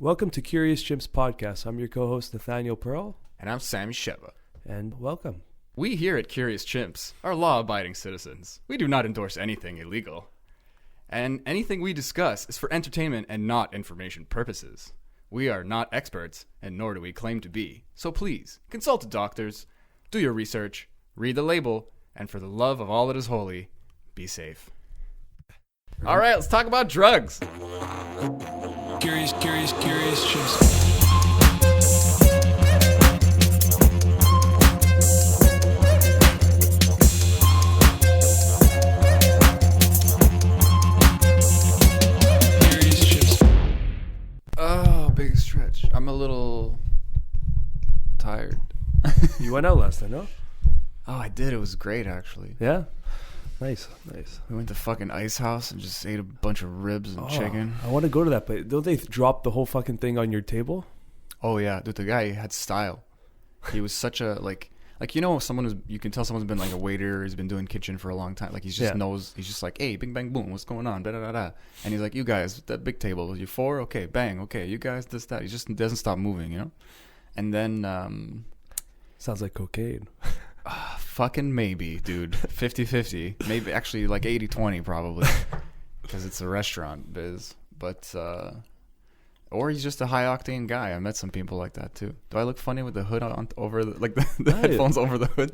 Welcome to Curious Chimps Podcast. I'm your co-host, Nathaniel Pearl. And I'm Sammy Sheva. And welcome. We here at Curious Chimps are law-abiding citizens. We do not endorse anything illegal. And anything we discuss is for entertainment and not information purposes. We are not experts, and nor do we claim to be. So please, consult doctors, do your research, read the label, and for the love of all that is holy, be safe. All right, let's talk about drugs. Curious Chimps. Oh, big stretch. I'm a little tired. You went out last night, no? Oh, I did. It was great, actually. Yeah? Nice. We went to fucking Ice House and just ate a bunch of ribs and chicken. I want to go to that place. Don't they drop the whole fucking thing on your table? Oh, yeah. Dude, the guy had style. He was such a, like you know, you can tell someone's been like a waiter, he's been doing kitchen for a long time. Like, he just knows, he's just like, hey, bing, bang, boom, what's going on? Da, da, da, da. And he's like, you guys, that big table, you four? Okay, bang, okay, you guys, this, that. He just doesn't stop moving, you know? And then, Sounds like cocaine. fucking maybe, dude. 50-50. Maybe, actually, like 80-20 probably. Because it's a restaurant biz. But, or he's just a high-octane guy. I met some people like that, too. Do I look funny with the hood over the headphones over the hood?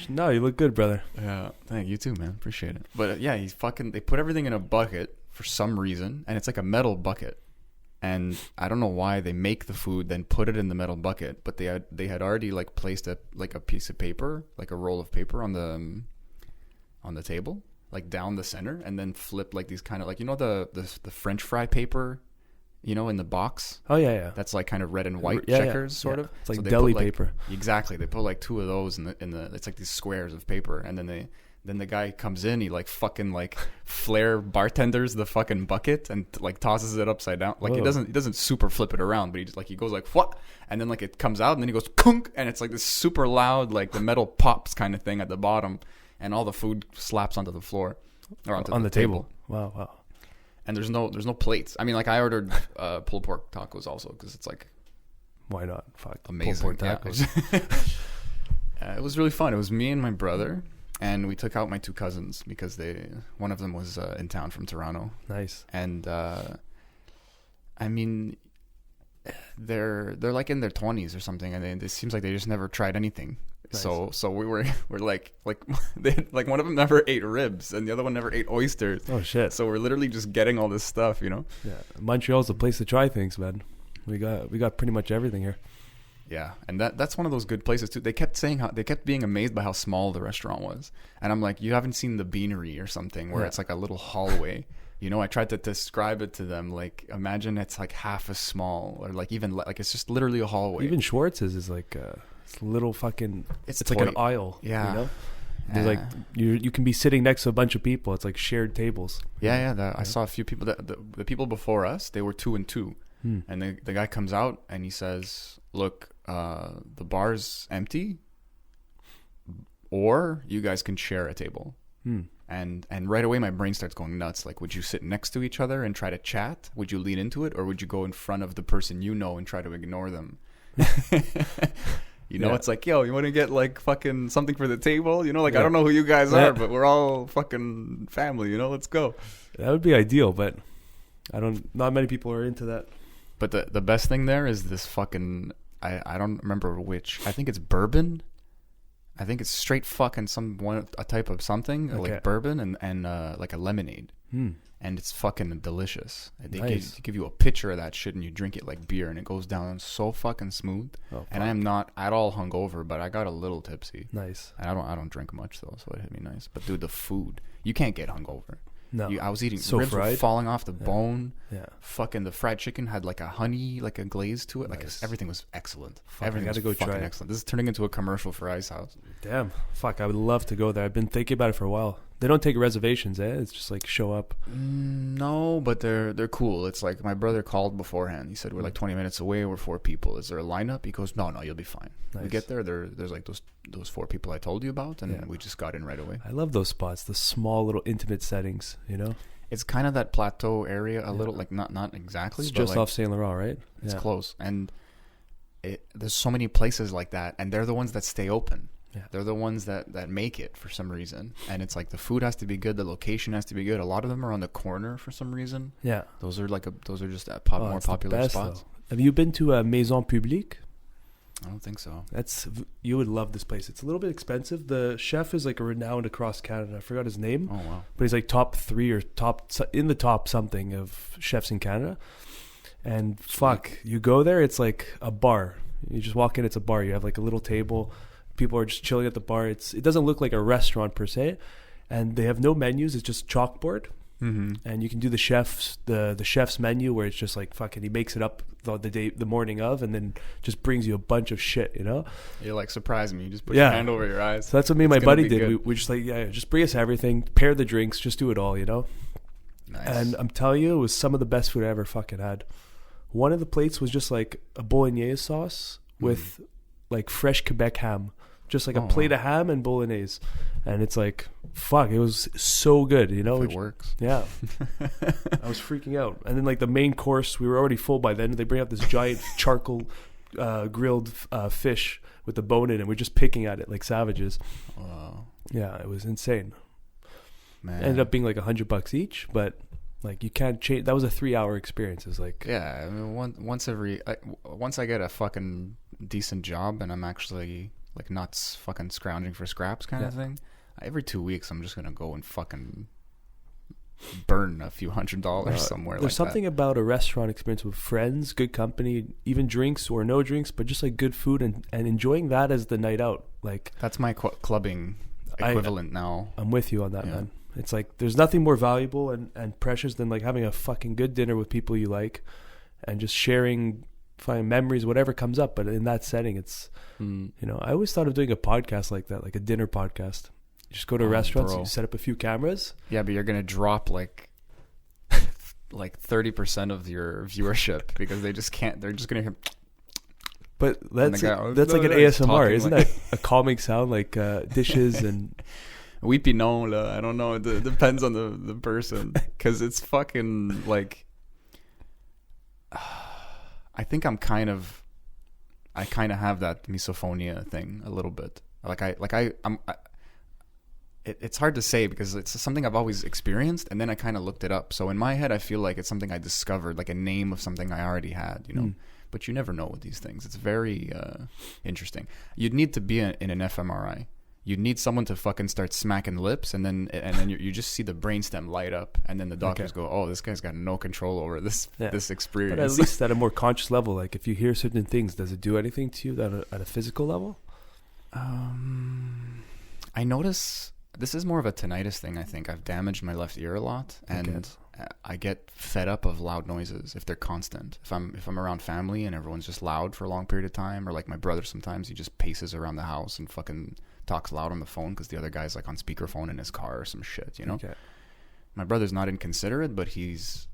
No, you look good, brother. Yeah, thank you too, man. Appreciate it. But, yeah, they put everything in a bucket for some reason. And it's like a metal bucket. And I don't know why they make the food, then put it in the metal bucket. But they had already like placed a piece of paper, like a roll of paper on the table, like down the center, and then flip like these kind of like, you know, the French fry paper, you know, in the box. Oh yeah. That's like kind of red and white checkers, sort of. It's like so deli paper. Exactly. They put like two of those in the. It's like these squares of paper, and then the guy comes in, he like fucking like flare bartenders the fucking bucket and like tosses it upside down. Like he doesn't super flip it around, but he goes like what? And then like it comes out and then he goes kunk, and it's like this super loud like the metal pops kind of thing at the bottom, and all the food slaps onto the floor or onto the table. Wow. And there's no plates. I mean, like I ordered pulled pork tacos also because it's like, why not? Fuck, amazing pulled pork tacos. Yeah. It was really fun. It was me and my brother. And we took out my two cousins because one of them was in town from Toronto. Nice. And I mean, they're like in their 20s or something, and it seems like they just never tried anything. Nice. So we're like they had, like one of them never ate ribs and the other one never ate oysters. Oh shit. So we're literally just getting all this stuff, you know. Yeah, Montreal's the place to try things, man. We got pretty much everything here. Yeah, and that's one of those good places too. They kept being amazed by how small the restaurant was, and I'm like, you haven't seen the Beanery or something where it's like a little hallway. You know, I tried to describe it to them, like imagine it's like half as small, or like even like it's just literally a hallway. Even Schwartz's is like it's little fucking. It's like an aisle. Yeah. You know? There's like you can be sitting next to a bunch of people. It's like shared tables. Yeah. I saw a few people. The people before us, they were 2 and 2, and the guy comes out and he says, "Look, the bar's empty, or you guys can share a table." And right away my brain starts going nuts. Like, would you sit next to each other and try to chat? Would you lean into it, or would you go in front of the person you know and try to ignore them? You know, it's like, yo, you want to get like fucking something for the table? You know, like I don't know who you guys are, but we're all fucking family. You know, let's go. That would be ideal, but not many people are into that. But the best thing there is this fucking. I don't remember which. I think it's bourbon. I think it's straight fucking a type of something like bourbon and like a lemonade. And it's fucking delicious. They give you a pitcher of that shit and you drink it like beer and it goes down so fucking smooth. And I am not at all hungover, but I got a little tipsy. Nice. And I don't drink much though, so it hit me nice. But dude, the food, you can't get hungover. No, I was eating so ribs fried. were falling off the bone. Yeah, fucking the fried chicken had like a glaze to it. Nice. Like everything was excellent. Everything I gotta was go fucking try it. excellent. This is turning into a commercial for Ice House. Damn, fuck! I would love to go there. I've been thinking about it for a while. They don't take reservations, eh? It's just like show up. No, but they're cool. It's like my brother called beforehand. He said we're like 20 minutes away. We're 4 people. Is there a lineup? He goes, no, you'll be fine. Nice. We get there. There's like those 4 people I told you about, and we just got in right away. I love those spots, the small little intimate settings. You know. It's kind of that plateau area a little, like not exactly. It's but just like, off Saint Laurent, right? It's close, and there's so many places like that, and they're the ones that stay open. Yeah. They're the ones that make it for some reason, and it's like the food has to be good, the location has to be good. A lot of them are on the corner for some reason. Yeah. Those are just more it's the popular best, spots. though. Have you been to a Maison Publique? I don't think so. You would love this place. It's a little bit expensive. The chef is like a renowned across Canada. I forgot his name. Oh wow! But he's like top 3 or in the top something of chefs in Canada. And fuck, you go there, it's like a bar. You just walk in, it's a bar. You have like a little table. People are just chilling at the bar. It doesn't look like a restaurant per se, and they have no menus. It's just chalkboard. Mm-hmm. And you can do the chef's menu where it's just like fucking he makes it up the morning of, and then just brings you a bunch of shit, you know. You're like, surprise me. You just put your hand over your eyes. So that's what me and my buddy did. We just like, just bring us everything, pair the drinks, just do it all, you know. Nice. And I'm telling you, it was some of the best food I ever fucking had. One of the plates was just like a bolognese sauce with like fresh Quebec ham, just like a plate of ham and bolognese. And it's like, fuck, it was so good, you know? If it works. Yeah. I was freaking out. And then like the main course, we were already full by then. They bring out this giant charcoal grilled fish with the bone in it. We're just picking at it like savages. Wow. Yeah, it was insane. Man. It ended up being like $100 each, but like you can't change. That was a 3-hour experience. It was like, yeah, I mean, once I get a fucking decent job and I'm actually like not fucking scrounging for scraps kind of thing, every 2 weeks I'm just gonna go and fucking burn a few $100 somewhere. There's something about a restaurant experience with friends, good company, even drinks or no drinks, but just like good food and enjoying that as the night out. Like that's my clubbing equivalent now. I'm with you on that, man. It's like there's nothing more valuable and precious than like having a fucking good dinner with people you like and just sharing fine memories, whatever comes up. But in that setting, it's, you know, I always thought of doing a podcast like that, like a dinner podcast. You just go to restaurants, you set up a few cameras. Yeah, but you're going to drop like 30% of your viewership because they just can't, they're just going to hear. But that's like an ASMR, isn't that a calming sound like dishes and... Oui pis non, I don't know. It depends on the person. Because it's fucking like... I think I kind of have that misophonia thing a little bit. It's hard to say because it's something I've always experienced, and then I kind of looked it up. So in my head, I feel like it's something I discovered, like a name of something I already had, you know. But you never know with these things. It's very interesting. You'd need to be in an fMRI. You'd need someone to fucking start smacking lips, and then you just see the brainstem light up, and then the doctors go, "Oh, this guy's got no control over this experience." But at least at a more conscious level, like if you hear certain things, does it do anything to you at a physical level? I notice this is more of a tinnitus thing. I think I've damaged my left ear a lot, and I get fed up of loud noises if they're constant. If I'm around family and everyone's just loud for a long period of time, or like my brother sometimes he just paces around the house and fucking talks loud on the phone because the other guy's like on speakerphone in his car or some shit, you know. My brother's not inconsiderate, but he's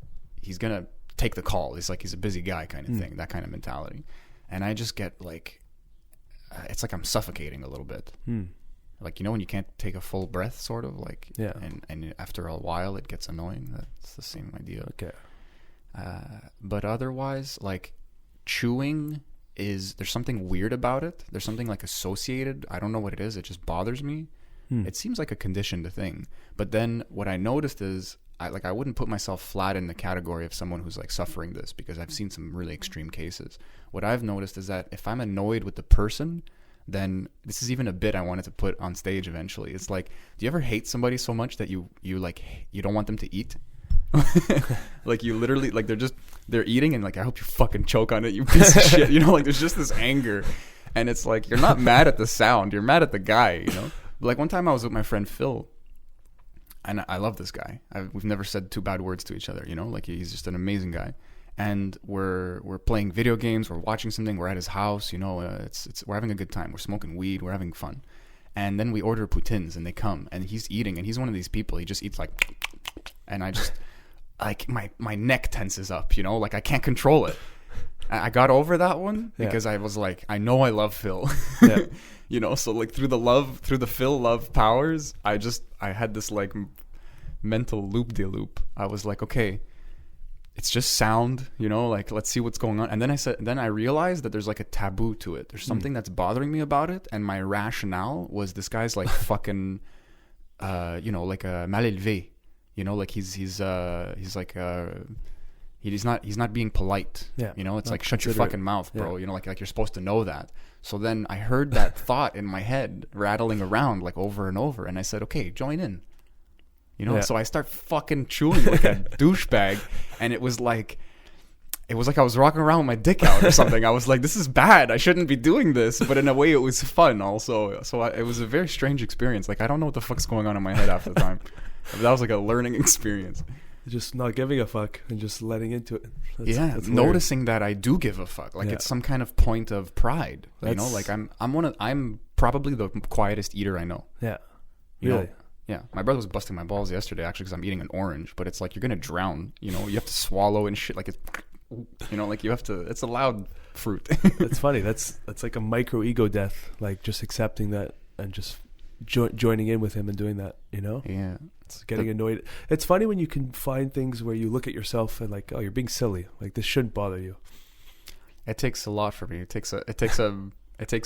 gonna take the call. He's a busy guy kind of thing, that kind of mentality. And I just get like it's like I'm suffocating a little bit. Like, you know, when you can't take a full breath, sort of like, and after a while it gets annoying. That's the same idea. But otherwise, like chewing there's something weird about it. There's something like associated. I don't know what it is. It just bothers me. It seems like a conditioned thing. But then what I noticed is I wouldn't put myself flat in the category of someone who's like suffering this because I've seen some really extreme cases. What I've noticed is that if I'm annoyed with the person, then this is even a bit I wanted to put on stage eventually. It's like, do you ever hate somebody so much that you don't want them to eat? Like you literally like they're eating and like I hope you fucking choke on it, you piece of shit, you know, like there's just this anger, and it's like you're not mad at the sound, you're mad at the guy, you know. But like one time I was with my friend Phil, and I love this guy. We've never said 2 bad words to each other, you know, like he's just an amazing guy. And we're playing video games, we're watching something, we're at his house, you know, we're having a good time, we're smoking weed, we're having fun. And then we order poutines and they come and he's eating, and he's one of these people, he just eats like, and I just like my neck tenses up, you know, like I can't control it. I got over that one because I was like, I know I love Phil. You know, so like through the Phil love powers, I had this like mental loop-de-loop. I was like, okay, it's just sound, you know, like, let's see what's going on. And then I realized that there's like a taboo to it. There's something that's bothering me about it. And my rationale was, this guy's like fucking, you know, like a mal élevé, you know, like he's not being polite. Yeah. You know, it's Not like, shut your considerate. fucking mouth, bro. Yeah. You know, like you're supposed to know that. So then I heard that thought in my head rattling around like over and over. And I said, okay, join in. You know, Yeah. so I start fucking chewing like a douchebag. And it was like I was walking around with my dick out or something. I was like, this is bad. I shouldn't be doing this. But in a way, it was fun also. So it was a very strange experience. Like, I don't know what the fuck's going on in my head half the time. But that was like a learning experience. Just not giving a fuck and just letting into it. That's Noticing that I do give a fuck. Like, it's some kind of point of pride. You know, like I'm probably the quietest eater I know. Yeah. You Really? know? Yeah. My brother was busting my balls yesterday actually because I'm eating an orange, but it's like you're gonna drown. You know, you have to swallow and shit. Like it's, you know, like you have to. It's a loud fruit. That's funny. That's like a micro ego death. Like just accepting that and just joining in with him and doing that. You know? Yeah. It's getting annoyed. It's funny when you can find things where you look at yourself and like, oh, you're being silly. Like this shouldn't bother you. It takes a lot for me. It takes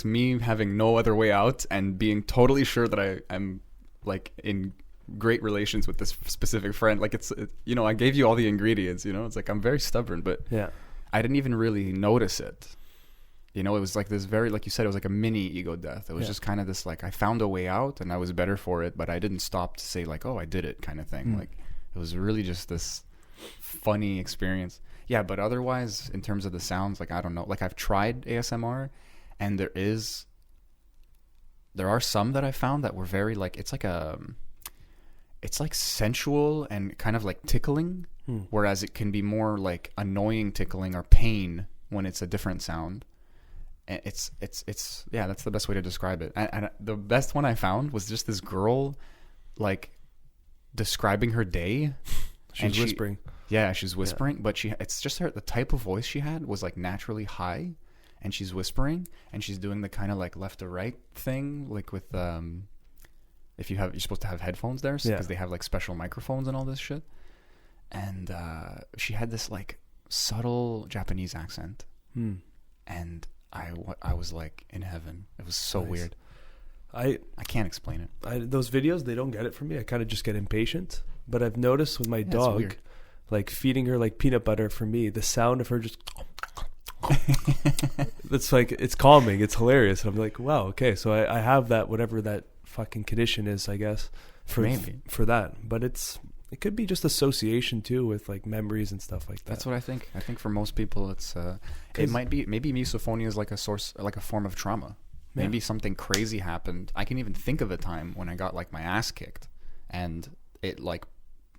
me having no other way out and being totally sure that I'm like in great relations with this specific friend. Like you know, I gave you all the ingredients, you know, it's like, I'm very stubborn, but yeah, I didn't even really notice it. You know, it was like this very, like you said, it was like a mini ego death. It was just kind of this, like, I found a way out and I was better for it, but I didn't stop to say like, oh, I did it kind of thing. Like, it was really just this funny experience. Yeah, but otherwise, in terms of the sounds, like, I don't know. Like, I've tried ASMR, and there are some that I found that were very, like, it's like sensual and kind of like tickling, whereas it can be more like annoying tickling or pain when it's a different sound. And it's yeah, that's the best way to describe it. And the best one I found was just this girl, like, describing her day. she's whispering. Yeah, she's whispering, but it's just the type of voice she had was like naturally high, and she's whispering, and she's doing the kind of like left to right thing, like with you're supposed to have headphones there because they have like special microphones and all this shit. And she had this like subtle Japanese accent, and I was like in heaven. It was so weird. I can't explain it. Those videos, they don't get it from me. I kind of just get impatient. But I've noticed with my dog, like feeding her like peanut butter, for me, the sound of her just it's like, it's calming. It's hilarious. And I'm like, wow, okay, so I have that, whatever that fucking condition is, I guess, for that. But it could be just association too with like memories and stuff like that. That's what I think. I think for most people, it's it might be, maybe misophonia is like a source, like a form of trauma. Yeah. Maybe something crazy happened. I can even think of a time when I got like my ass kicked, and it like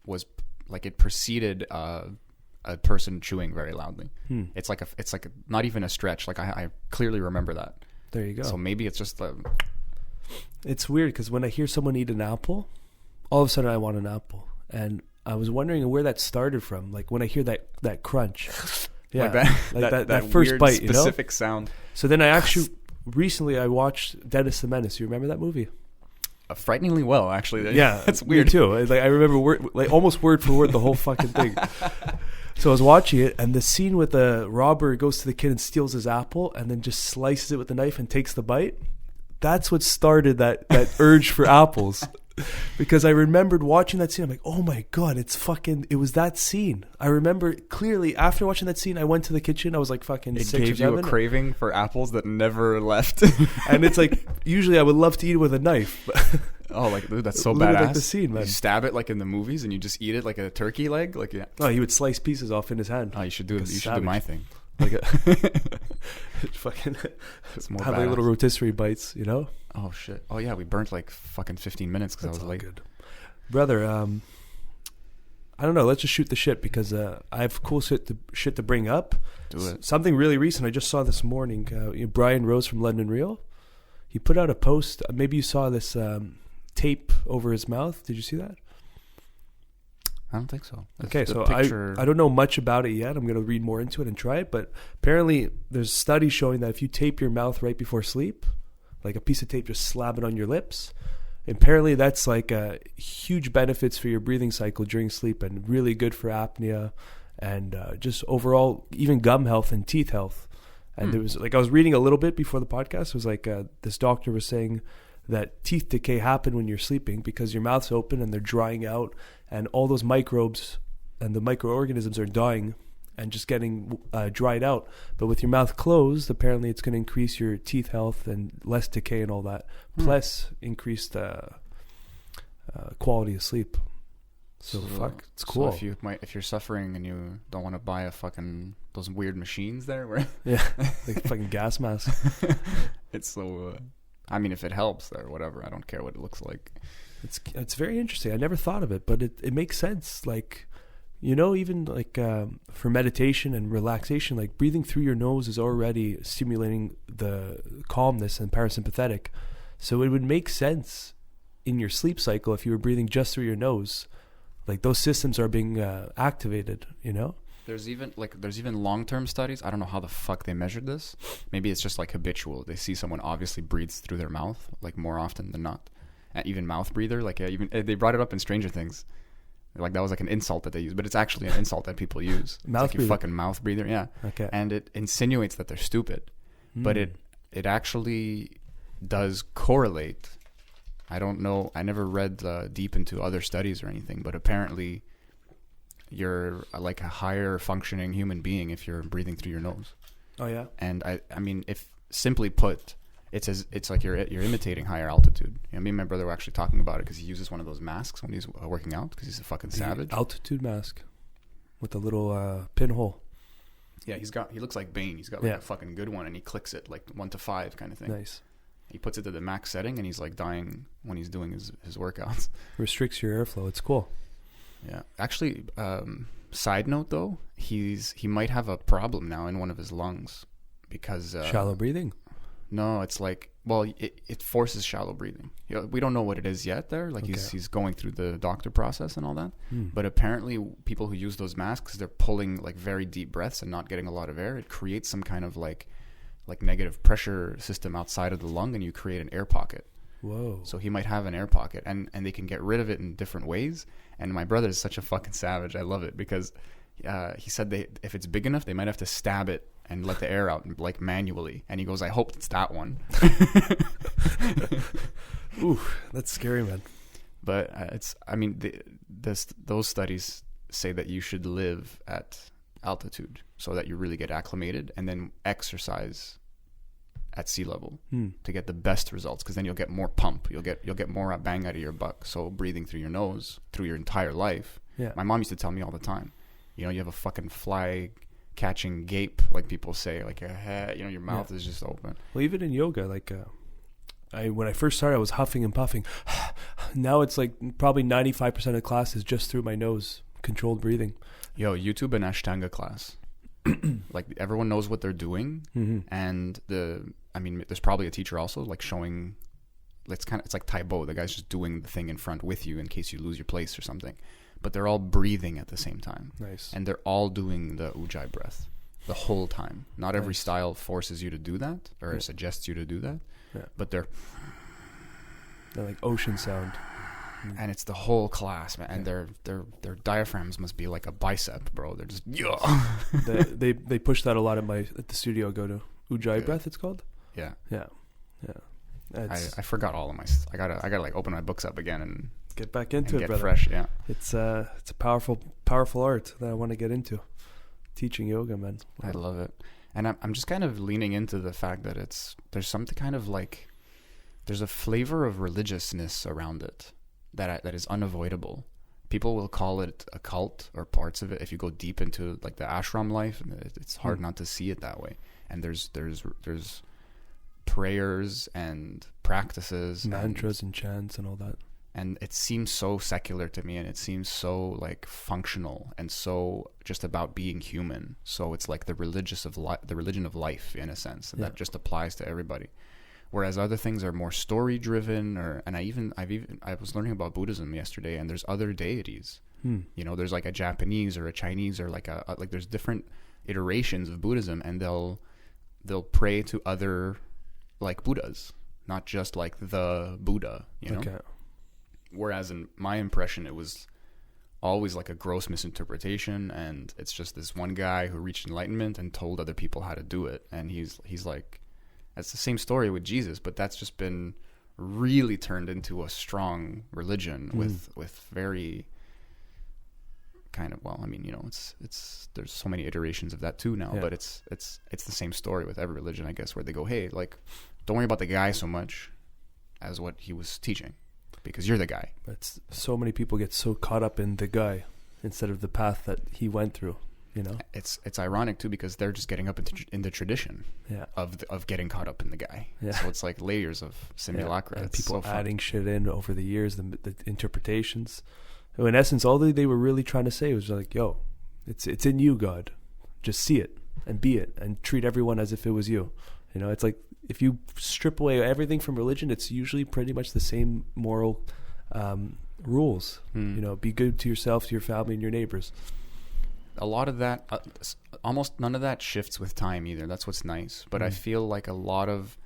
was like it preceded a person chewing very loudly. It's like not even a stretch. Like I clearly remember that. There you go. So maybe it's just it's weird because when I hear someone eat an apple, all of a sudden I want an apple. And I was wondering where that started from. Like when I hear that crunch, yeah, like that first weird, bite, specific sound. So then I actually recently I watched Dennis the Menace. You remember that movie? Frighteningly well, actually. Yeah, that's weird me too. Like I remember almost word for word the whole fucking thing. So I was watching it, and the scene with the robber goes to the kid and steals his apple, and then just slices it with a knife and takes the bite. That's what started that urge for apples. Because I remembered watching that scene. I'm like, oh my God, it was that scene. I remember clearly after watching that scene, I went to the kitchen. I was like fucking 6 or 7. It gave you a craving for apples that never left. And it's like, usually I would love to eat it with a knife. Oh, like, dude, that's so badass. Like the scene, man. You stab it like in the movies and you just eat it like a turkey leg? Like, yeah. Oh, he would slice pieces off in his hand. Oh, you should do my thing. Like fucking it's more have like little rotisserie bites, you know? Oh shit! Oh yeah, we burnt like fucking 15 minutes because I was late. Good. Brother, I don't know. Let's just shoot the shit because I have cool shit to bring up. Do it. Something really recent I just saw this morning. Brian Rose from London Real, he put out a post. Maybe you saw this tape over his mouth. Did you see that? I don't think so. Okay, so I don't know much about it yet. I'm going to read more into it and try it. But apparently there's studies showing that if you tape your mouth right before sleep, like a piece of tape, just slap it on your lips, apparently that's like huge benefits for your breathing cycle during sleep, and really good for apnea and just overall even gum health and teeth health. And there was like, I was reading a little bit before the podcast. It was like this doctor was saying that teeth decay happen when you're sleeping because your mouth's open and they're drying out, and all those microbes and the microorganisms are dying and just getting dried out. But with your mouth closed, apparently it's going to increase your teeth health and less decay and all that, plus increased quality of sleep. So fuck, it's cool. So if you're suffering and you don't want to buy those weird machines there, where yeah, like fucking gas mask. It's so. I mean, if it helps or whatever, I don't care what it looks like. It's very interesting. I never thought of it, but it makes sense. Like, you know, even like for meditation and relaxation, like breathing through your nose is already stimulating the calmness and parasympathetic. So it would make sense in your sleep cycle if you were breathing just through your nose. Like those systems are being activated, you know? There's even long-term studies. I don't know how the fuck they measured this. Maybe it's just like habitual. They see someone obviously breathes through their mouth like more often than not. And even mouth breather, like even they brought it up in Stranger Things. Like that was like an insult that they use, but it's actually an insult that people use. Mouth like breather. You fucking mouth breather, yeah. Okay. And it insinuates that they're stupid, but it actually does correlate. I don't know. I never read deep into other studies or anything, but apparently you're like a higher functioning human being if you're breathing through your nose. Oh yeah. And I mean, if simply put, it's like you're imitating higher altitude. You know, me and my brother were actually talking about it because he uses one of those masks when he's working out because he's a fucking savage. Altitude mask with a little pinhole. Yeah, he looks like Bane. He's got like a fucking good one, and he clicks it like 1 to 5 kind of thing. Nice. He puts it to the max setting, and he's like dying when he's doing his workouts. Restricts your airflow. It's cool. Yeah. Actually, side note though, he might have a problem now in one of his lungs because shallow breathing. No, it's like, well, it forces shallow breathing. You know, we don't know what it is yet there. Like he's going through the doctor process and all that. But apparently people who use those masks, they're pulling like very deep breaths and not getting a lot of air. It creates some kind of like negative pressure system outside of the lung, and you create an air pocket. Whoa. So he might have an air pocket, and they can get rid of it in different ways. And my brother is such a fucking savage. I love it because he said if it's big enough, they might have to stab it and let the air out like manually. And he goes, I hope it's that one. Ooh, that's scary, man. But those studies say that you should live at altitude so that you really get acclimated, and then exercise at sea level to get the best results, because then you'll get more pump. You'll get more bang out of your buck. So breathing through your nose through your entire life. Yeah. My mom used to tell me all the time, you know, you have a fucking fly catching gape, like people say, like your mouth is just open. Well, even in yoga, like when I first started, I was huffing and puffing. Now it's like probably 95% of the class is just through my nose, controlled breathing. Yo, YouTube an Ashtanga class. Like everyone knows what they're doing, and there's probably a teacher also like showing. It's like Taibo. The guy's just doing the thing in front with you in case you lose your place or something. But they're all breathing at the same time. Nice. And they're all doing the Ujjayi breath the whole time. Not every style forces you to do that or suggests you to do that. Yeah. But they're like ocean sound. And it's the whole class, man. And their diaphragms must be like a bicep, bro. They're just they push that a lot at the studio I go to. Ujjayi breath, it's called. Yeah. I forgot all of my. I gotta like open my books up again and get back into it, get brother. Fresh. Yeah. It's a powerful art that I want to get into. Teaching yoga, man. Wow. I love it, and I'm just kind of leaning into the fact that there's something kind of like there's a flavor of religiousness around it that is unavoidable. People will call it a cult or parts of it if you go deep into like the ashram life, and it's hard not to see it that way. And there's prayers and practices, mantras and chants and all that. And it seems so secular to me, and it seems so like functional and so just about being human. So it's like the religion of life in a sense, that just applies to everybody. Whereas other things are more story driven, I was learning about Buddhism yesterday, and there's other deities. You know, there's like a Japanese or a Chinese or like there's different iterations of Buddhism, and they'll pray to other like Buddhas. not just like the Buddha, you know? Okay. Whereas in my impression, it was always like a gross misinterpretation, and it's just this one guy who reached enlightenment and told other people how to do it. And he's like, that's the same story with Jesus, but that's just been really turned into a strong religion with very kind of, well, I mean, you know, it's there's so many iterations of that too now, but it's the same story with every religion, I guess, where they go, hey, like, don't worry about the guy so much as what he was teaching, because you're the guy. But so many people get so caught up in the guy instead of the path that he went through, you know? It's ironic too, because they're just getting up in the tradition of getting caught up in the guy. Yeah. So it's like layers of simulacra. And people adding shit in over the years, the interpretations. So in essence, all they were really trying to say was like, yo, it's in you, God. Just see it and be it and treat everyone as if it was you. You know, it's like if you strip away everything from religion, it's usually pretty much the same moral rules. You know, be good to yourself, to your family, and your neighbors. A lot of that, almost none of that shifts with time either. That's what's nice. But I feel like a lot of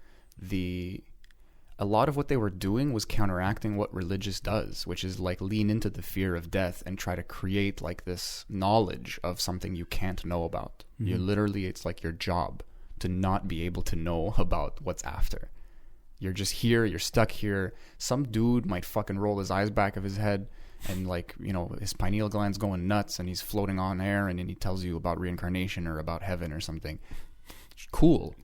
what they were doing was counteracting what religious does, which is like lean into the fear of death and try to create like this knowledge of something you can't know about. You literally, it's like your job to not be able to know about what's after. You're just here, you're stuck here. Some dude might fucking roll his eyes back of his head and, like, you know, his pineal gland's going nuts and he's floating on air, and then he tells you about reincarnation or about heaven or something. Cool.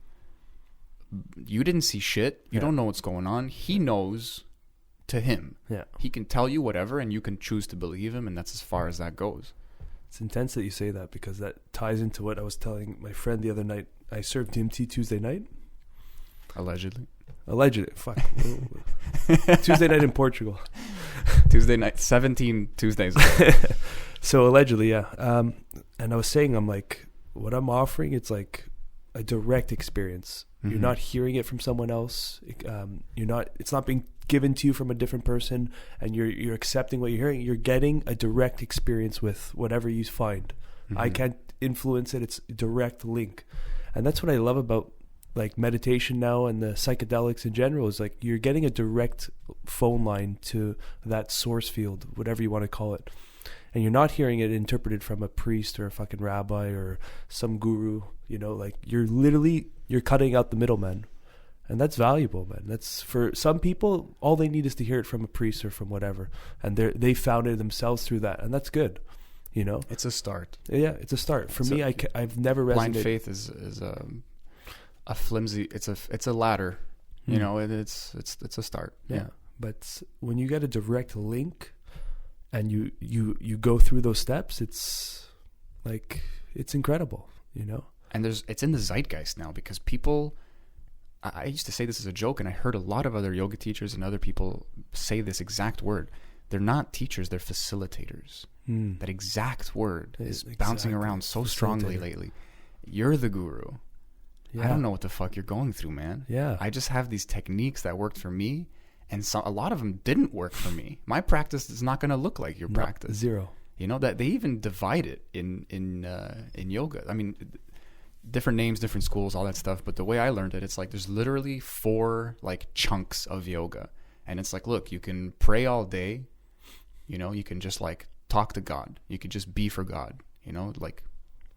You didn't see shit. You don't know what's going on. He knows to him. Yeah. He can tell you whatever, and you can choose to believe him, and that's as far as that goes. It's intense that you say that, because that ties into what I was telling my friend the other night. I served DMT Tuesday night. Allegedly. Fuck. Tuesday night in Portugal. Tuesday night, 17 Tuesdays. So allegedly, yeah. And I was saying, I'm like, what I'm offering, it's like a direct experience. You're not hearing it from someone else. It's not being given to you from a different person, and you're accepting what you're hearing. You're getting a direct experience with whatever you find. I can't influence it. It's a direct link. And that's what I love about like meditation now and the psychedelics in general, is like you're getting a direct phone line to that source field, whatever you want to call it. And you're not hearing it interpreted from a priest or a fucking rabbi or some guru, you know, like you're cutting out the middleman. And that's valuable, man. That's, for some people, all they need is to hear it from a priest or from whatever. And they found it themselves through that. And that's good, you know? It's a start. Yeah, it's a start. For me, I've never resonated. Blind faith is a flimsy, it's a ladder, you know, it's a start. Yeah. But when you get a direct link and you go through those steps, it's like, it's incredible, you know? And it's in the zeitgeist now, because people, I used to say this as a joke, and I heard a lot of other yoga teachers and other people say this exact word. They're not teachers, they're facilitators. That exact word is bouncing around so strongly lately. You're the guru. Yeah. I don't know what the fuck you're going through, man. Yeah. I just have these techniques that worked for me, and a lot of them didn't work for me. My practice is not going to look like your practice. Zero. You know, that they even divide it in yoga. I mean, different names, different schools, all that stuff. But the way I learned it, it's like there's literally 4 like chunks of yoga. And it's like, look, you can pray all day. You know, you can just like talk to God. You could just be for God. You know, like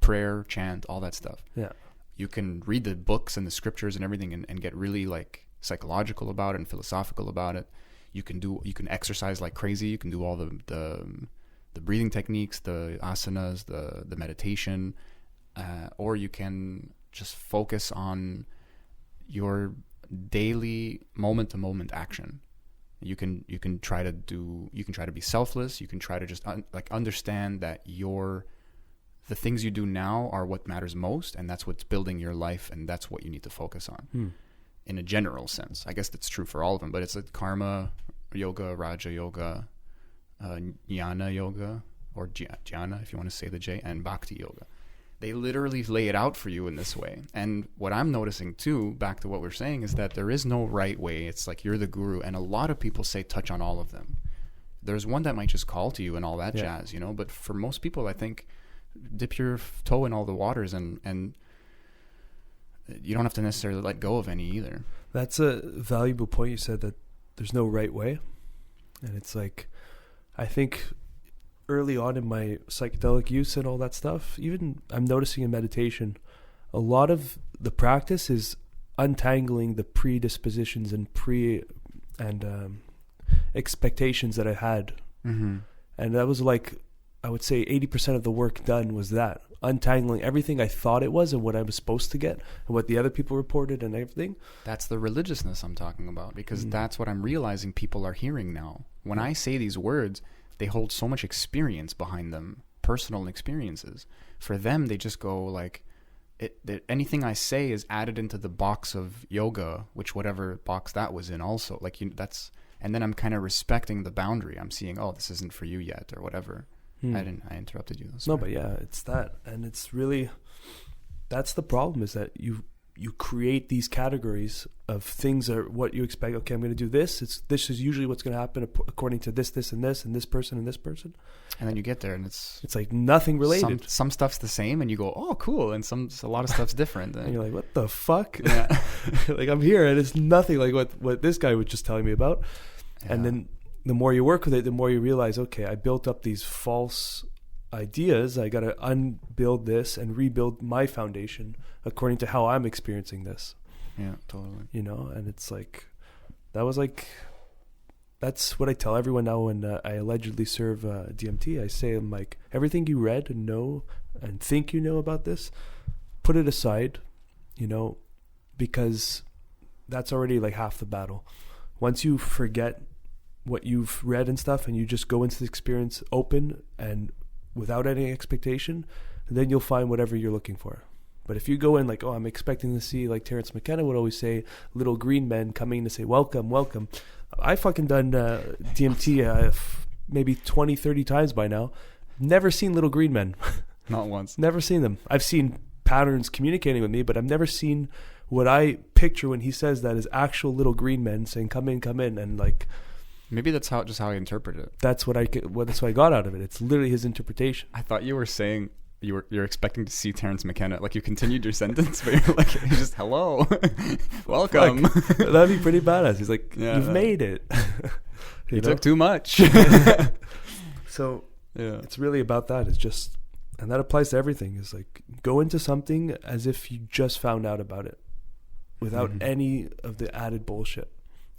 prayer, chant, all that stuff. Yeah. You can read the books and the scriptures and everything and get really like psychological about it and philosophical about it. You can exercise like crazy. You can do all the breathing techniques, the asanas, the meditation, or you can just focus on your daily moment to moment action. You can try to be selfless. You can try to just understand that the things you do now are what matters most, and that's what's building your life, and that's what you need to focus on. In a general sense, I guess that's true for all of them, but it's like karma yoga, raja yoga, jnana yoga, or jnana if you want to say the J, and bhakti yoga. They literally lay it out for you in this way. And what I'm noticing too, back to what we're saying, is that there is no right way. It's like you're the guru, and a lot of people say touch on all of them. There's one that might just call to you and all that jazz, you know, but for most people, I think dip your toe in all the waters and you don't have to necessarily let go of any either. That's a valuable point. You said that there's no right way. And it's like, I think early on in my psychedelic use and all that stuff, even I'm noticing in meditation, a lot of the practice is untangling the predispositions and expectations that I had. Mm-hmm. And that was like, I would say 80% of the work done was that. Untangling everything I thought it was and what I was supposed to get and what the other people reported and everything. That's the religiousness I'm talking about, because that's what I'm realizing people are hearing now. When I say these words, they hold so much experience behind them, personal experiences. For them, they just go like, anything I say is added into the box of yoga, which whatever box that was in also. Like and then I'm kind of respecting the boundary. I'm seeing, oh, this isn't for you yet or whatever. I interrupted you. No, but yeah, it's that. And it's really, that's the problem, is that you create these categories of things are what you expect. Okay, I'm going to do this. This is usually what's going to happen according to this, and this, and this person, and this person. And then you get there and it's like nothing related. Some stuff's the same and you go, oh, cool. And a lot of stuff's different. And you're like, what the fuck? Yeah. Like, I'm here and it's nothing like what this guy was just telling me about. Yeah. And then the more you work with it, the more you realize, okay, I built up these false ideas. I got to unbuild this and rebuild my foundation according to how I'm experiencing this. Yeah, totally. You know, and it's like, that's what I tell everyone now when I allegedly serve DMT. I say, I'm like, everything you read and know and think you know about this, put it aside, you know, because that's already like half the battle. Once you forget what you've read and stuff and you just go into the experience open and without any expectation, then you'll find whatever you're looking for. But if you go in like, oh, I'm expecting to see, like Terence McKenna would always say, little green men coming to say, welcome, welcome. I fucking done DMT maybe 20, 30 times by now. Never seen little green men. Not once. Never seen them. I've seen patterns communicating with me, but I've never seen what I picture when he says that is actual little green men saying, come in, and like... Maybe that's how I interpret it. That's what I got out of it. It's literally his interpretation. I thought you were saying you're expecting to see Terence McKenna. Like, you continued your sentence, but you're like, just hello, welcome. That'd be pretty badass. He's like, you've made it. you took too much. So it's really about that. It's just, and that applies to everything. Is like, go into something as if you just found out about it, without any of the added bullshit.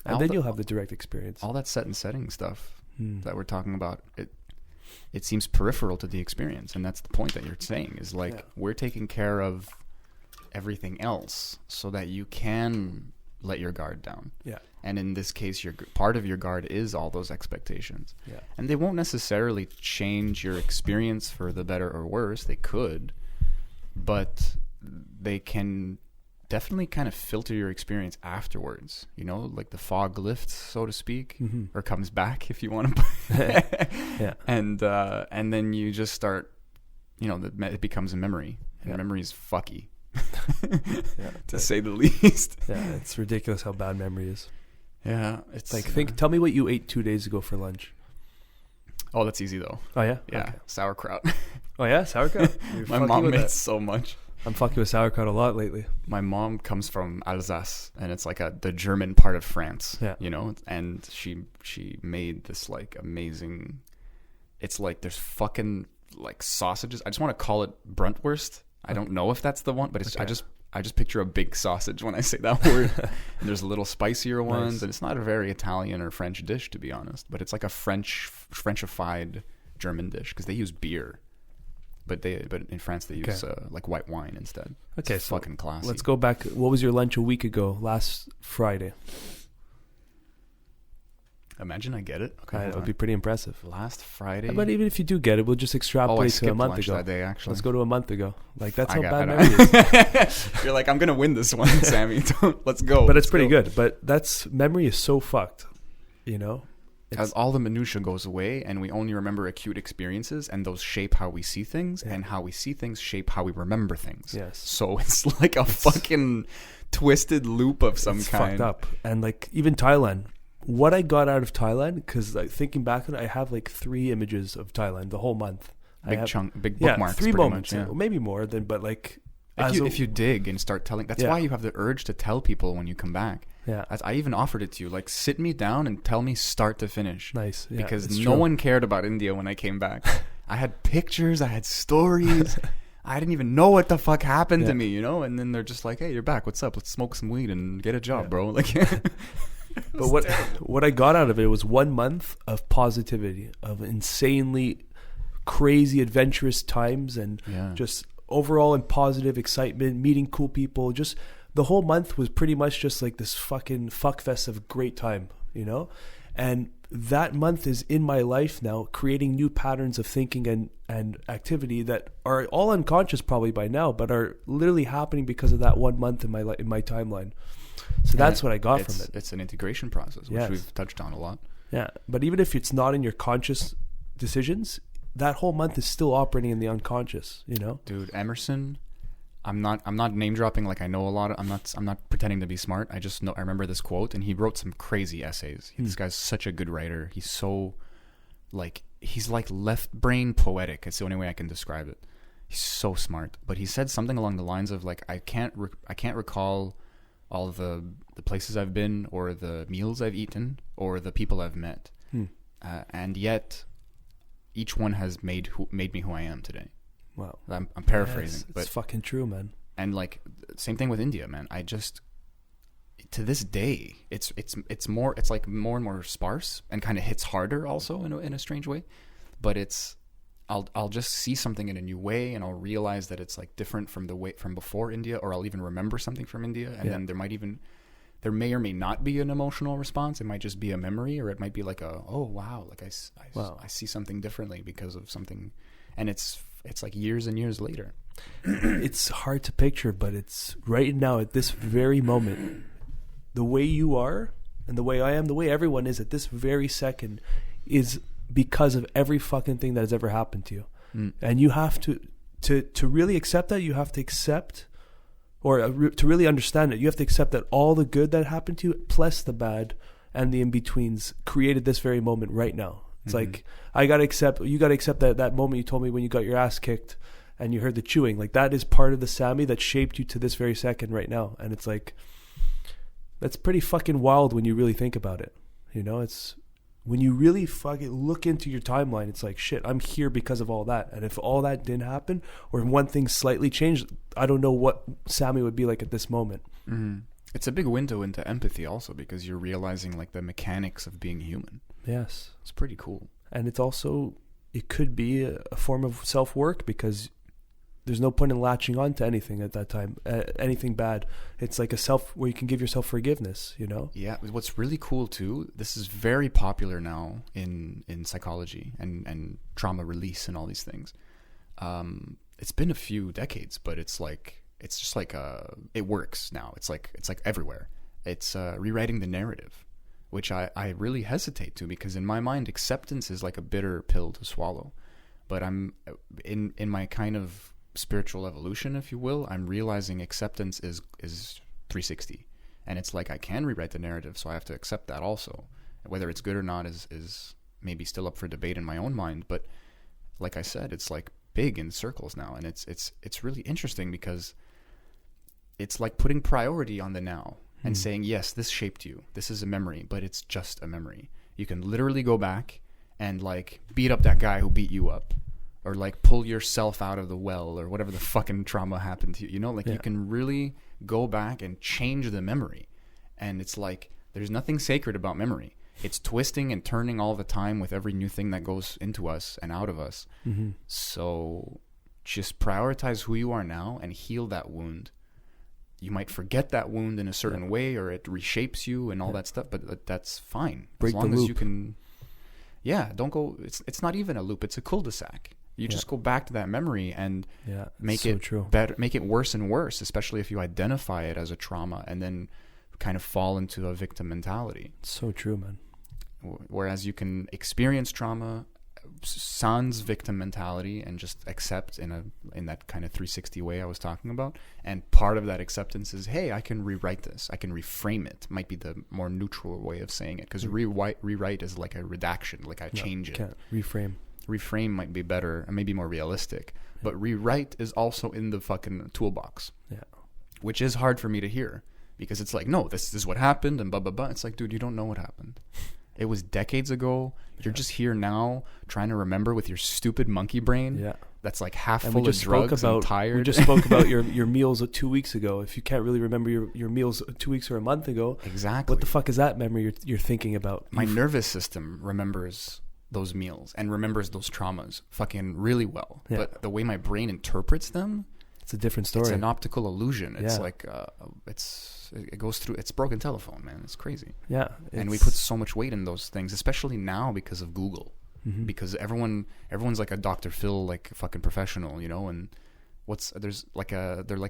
And then you'll have the direct experience. All that set and setting stuff that we're talking about, it seems peripheral to the experience. And that's the point that you're saying, is like, we're taking care of everything else so that you can let your guard down. Yeah. And in this case, part of your guard is all those expectations. Yeah. And they won't necessarily change your experience for the better or worse. They could, but they can definitely kind of filter your experience afterwards, you know, like the fog lifts, so to speak, or comes back, if you want to. Yeah. And then you just start, you know, it becomes a memory, and memory is fucky, to say the least. Yeah, it's ridiculous how bad memory is. Yeah, it's like, tell me what you ate 2 days ago for lunch. Oh, that's easy though. Oh yeah, yeah, okay. Sauerkraut. Oh yeah, sauerkraut. My mom made so much. I'm fucking with sauerkraut a lot lately. My mom comes from Alsace, and it's like the German part of France, you know, and she made this like amazing, it's like there's fucking like sausages. I just want to call it Bruntwurst. I don't know if that's the one, but it's, I just picture a big sausage when I say that word. And there's a little spicier ones, and it's not a very Italian or French dish, to be honest, but it's like a Frenchified German dish, because they use beer. But in France they use like white wine instead. Okay, it's fucking classy. Let's go back. What was your lunch a week ago? Last Friday. Imagine I get it. Okay, that would be pretty impressive. Last Friday. But even if you do get it, we'll just extrapolate to a month ago. That day, actually. Let's go to a month ago. Like, that's how bad memory is. You're like, I'm gonna win this one, Sammy. Let's go. But it's pretty good. But memory is so fucked. You know. As all the minutia goes away, and we only remember acute experiences, and those shape how we see things, and how we see things shape how we remember things. Yes. So it's like a fucking twisted loop of some kind. Fucked up. And like, even Thailand, what I got out of Thailand, because like, thinking back on it, I have like 3 images of Thailand the whole month. Big bookmarks. 3 moments, much, maybe more than, but like, If you dig and start telling, that's why you have the urge to tell people when you come back. Yeah. I even offered it to you, like, sit me down and tell me start to finish. Nice. Yeah, because no one cared about India when I came back. I had pictures, I had stories. I didn't even know what the fuck happened to me, you know? And then they're just like, hey, you're back. What's up? Let's smoke some weed and get a job, bro. Like, but what I got out of it was 1 month of positivity, of insanely crazy, adventurous times, and just overall and positive excitement, meeting cool people. Just the whole month was pretty much just like this fucking fuckfest of great time, you know? And that month is in my life now, creating new patterns of thinking and activity that are all unconscious probably by now, but are literally happening because of that 1 month in my timeline. So that's what I got from it. It's an integration process, which we've touched on a lot. Yeah, but even if it's not in your conscious decisions, that whole month is still operating in the unconscious, you know? Dude, Emerson, I'm not name dropping like I know a lot. I'm not pretending to be smart. I just know, I remember this quote, and he wrote some crazy essays. This guy's such a good writer. He's so he's like left brain poetic. It's the only way I can describe it. He's so smart. But he said something along the lines of like, I can't recall all the places I've been, or the meals I've eaten, or the people I've met, and yet each one has made me who I am today. Wow. I'm paraphrasing, but it's fucking true, man. And like, same thing with India, man. I just, to this day, it's like more and more sparse, and kind of hits harder also in a strange way. But I'll just see something in a new way, and I'll realize that it's like different from the way from before India, or I'll even remember something from India, and then there may or may not be an emotional response. It might just be a memory, or it might be like oh wow, like I see something differently because of something, and it's like years and years later. It's hard to picture, but it's right now at this very moment. The way you are, and the way I am, the way everyone is at this very second, is because of every fucking thing that has ever happened to you. And you have to really accept that. You have to accept, or to really understand it, you have to accept that all the good that happened to you, plus the bad and the in-betweens, created this very moment right now. It's like, you got to accept that moment you told me when you got your ass kicked and you heard the chewing. Like, that is part of the Sammy that shaped you to this very second right now. And it's like, that's pretty fucking wild when you really think about it. You know, it's when you really fucking look into your timeline, it's like, shit, I'm here because of all that. And if all that didn't happen, or one thing slightly changed, I don't know what Sammy would be like at this moment. It's a big window into empathy also, because you're realizing like the mechanics of being human. Yes. It's pretty cool. And it's also, it could be a form of self-work, because there's no point in latching on to anything at that time, anything bad. It's like where you can give yourself forgiveness, you know? Yeah. What's really cool too, this is very popular now in psychology and trauma release and all these things. It's been a few decades, but it's just like it works now. It's like everywhere. It's rewriting the narrative, which I really hesitate to, because in my mind, acceptance is like a bitter pill to swallow. But I'm in my kind of spiritual evolution, if you will, I'm realizing acceptance is 360, and it's like I can rewrite the narrative, so I have to accept that also. Whether it's good or not is maybe still up for debate in my own mind, but like I said, it's like big in circles now, and it's really interesting, because it's like putting priority on the now and saying, yes, this shaped you, this is a memory, but it's just a memory. You can literally go back and like beat up that guy who beat you up, or like pull yourself out of the well, or whatever the fucking trauma happened to you, you know, like you can really go back and change the memory. And it's like, there's nothing sacred about memory. It's twisting and turning all the time with every new thing that goes into us and out of us. So just prioritize who you are now and heal that wound. You might forget that wound in a certain way, or it reshapes you and all that stuff, but that's fine. Break as long the as loop. you can, don't go, it's not even a loop, it's a cul-de-sac. You just go back to that memory and make it better, make it worse and worse, especially if you identify it as a trauma and then kind of fall into a victim mentality. So true, man. Whereas you can experience trauma sans victim mentality and just accept in that kind of 360 way I was talking about. And part of that acceptance is, hey, I can rewrite this. I can reframe it. Might be the more neutral way of saying it, because rewrite is like a redaction, like I change it. Can't reframe. Reframe might be better and maybe more realistic, but rewrite is also in the fucking toolbox. Yeah. Which is hard for me to hear because it's like, no, this is what happened and blah, blah, blah. It's like, dude, you don't know what happened. It was decades ago. You're just here now trying to remember with your stupid monkey brain. Yeah. That's like half full of drugs and tired. We just spoke about your meals 2 weeks ago. If you can't really remember your meals 2 weeks or a month ago, exactly. What the fuck is that memory you're thinking about? My nervous system remembers those meals and remembers those traumas fucking really well. Yeah. But the way my brain interprets them, it's a different story. It's an optical illusion. It's like it goes through. It's broken telephone, man. It's crazy. Yeah, and we put so much weight in those things, especially now because of Google. Mm-hmm. Because everyone's like a Dr. Phil, like fucking professional, you know. And they're like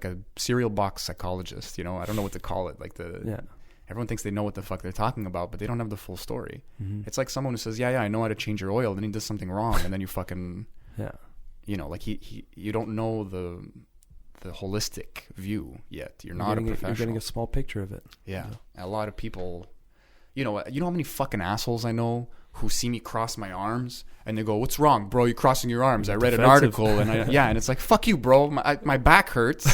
a cereal box psychologist, you know. I don't know what to call it. Everyone thinks they know what the fuck they're talking about, but they don't have the full story. Mm-hmm. It's like someone who says, yeah, I know how to change your oil, then he does something wrong, and then you fucking you know, like you don't know the holistic view yet. You're not a professional. You're getting a small picture of it. Yeah. A lot of people, you know how many fucking assholes I know who see me cross my arms and they go, "What's wrong, bro? You're crossing your arms." I read an article and and it's like, "Fuck you, bro. My back hurts."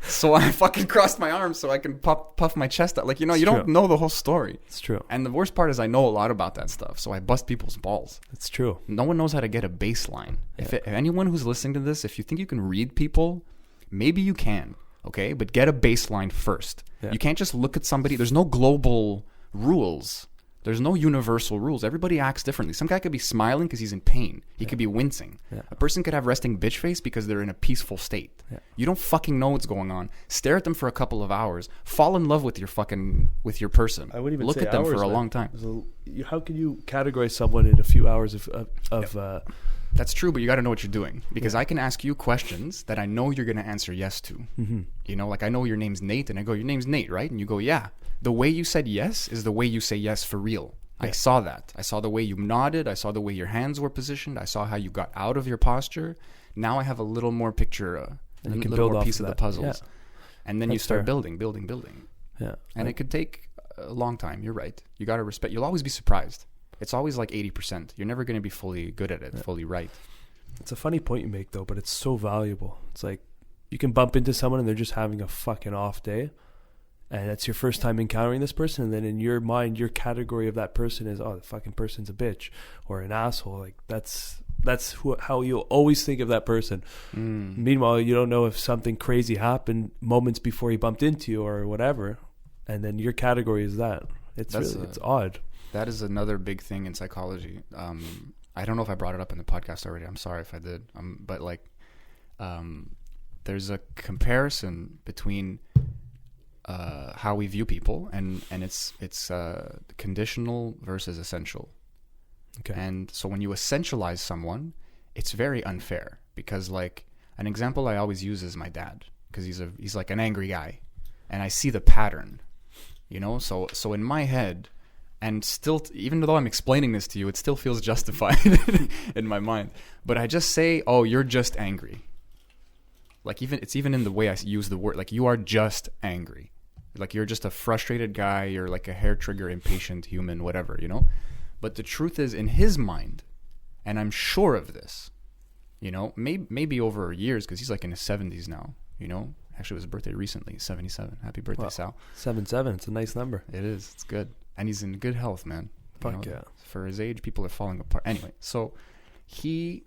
So I fucking crossed my arms so I can puff my chest out. Like, you know, you don't know the whole story. It's true. And the worst part is I know a lot about that stuff. So I bust people's balls. It's true. No one knows how to get a baseline. Yeah. If anyone who's listening to this, if you think you can read people, maybe you can, okay? But get a baseline first. Yeah. You can't just look at somebody. There's no global rules. There's no universal rules. Everybody acts differently. Some guy could be smiling because he's in pain. He could be wincing. Yeah. A person could have resting bitch face because they're in a peaceful state. Yeah. You don't fucking know what's going on. Stare at them for a couple of hours. Fall in love with your person. I wouldn't even look say at them hours, for a man. long time. So how can you categorize someone in a few hours of That's true, but you got to know what you're doing because I can ask you questions that I know you're going to answer yes to. Mm-hmm. You know, like I know your name's Nate, and I go, "Your name's Nate, right?" And you go, "Yeah." The way you said yes is the way you say yes for real. Yeah. I saw that. I saw the way you nodded. I saw the way your hands were positioned. I saw how you got out of your posture. Now I have a little more picture, a little more piece of the puzzles. Yeah. And then you start building. Yeah. And it could take a long time. You're right. You got to respect. You'll always be surprised. It's always like 80%. You're never going to be fully good at it, fully right. It's a funny point you make, though, but it's so valuable. It's like you can bump into someone and they're just having a fucking off day. And that's your first time encountering this person. And then in your mind, your category of that person is, oh, the fucking person's a bitch or an asshole. Like that's how you'll always think of that person. Meanwhile, you don't know if something crazy happened moments before he bumped into you or whatever. And then your category is that. It's odd. That is another big thing in psychology. I don't know if I brought it up in the podcast already. I'm sorry if I did. But like, there's a comparison between how we view people, and it's conditional versus essential. Okay. And so when you essentialize someone, it's very unfair because, like, an example I always use is my dad because he's like an angry guy, and I see the pattern, you know. So in my head, and still, even though I'm explaining this to you, it still feels justified in my mind. But I just say, "Oh, you're just angry." Like it's even in the way I use the word. Like, you are just angry. Like, you're just a frustrated guy. You're like a hair trigger, impatient human, whatever, you know? But the truth is, in his mind, and I'm sure of this, you know, maybe over years, because he's like in his 70s now, you know? Actually, it was his birthday recently, 77. Happy birthday, wow. Sal. 77. It's a nice number. It is. It's good. And he's in good health, man. Fuck yeah. For his age, people are falling apart. Anyway, so he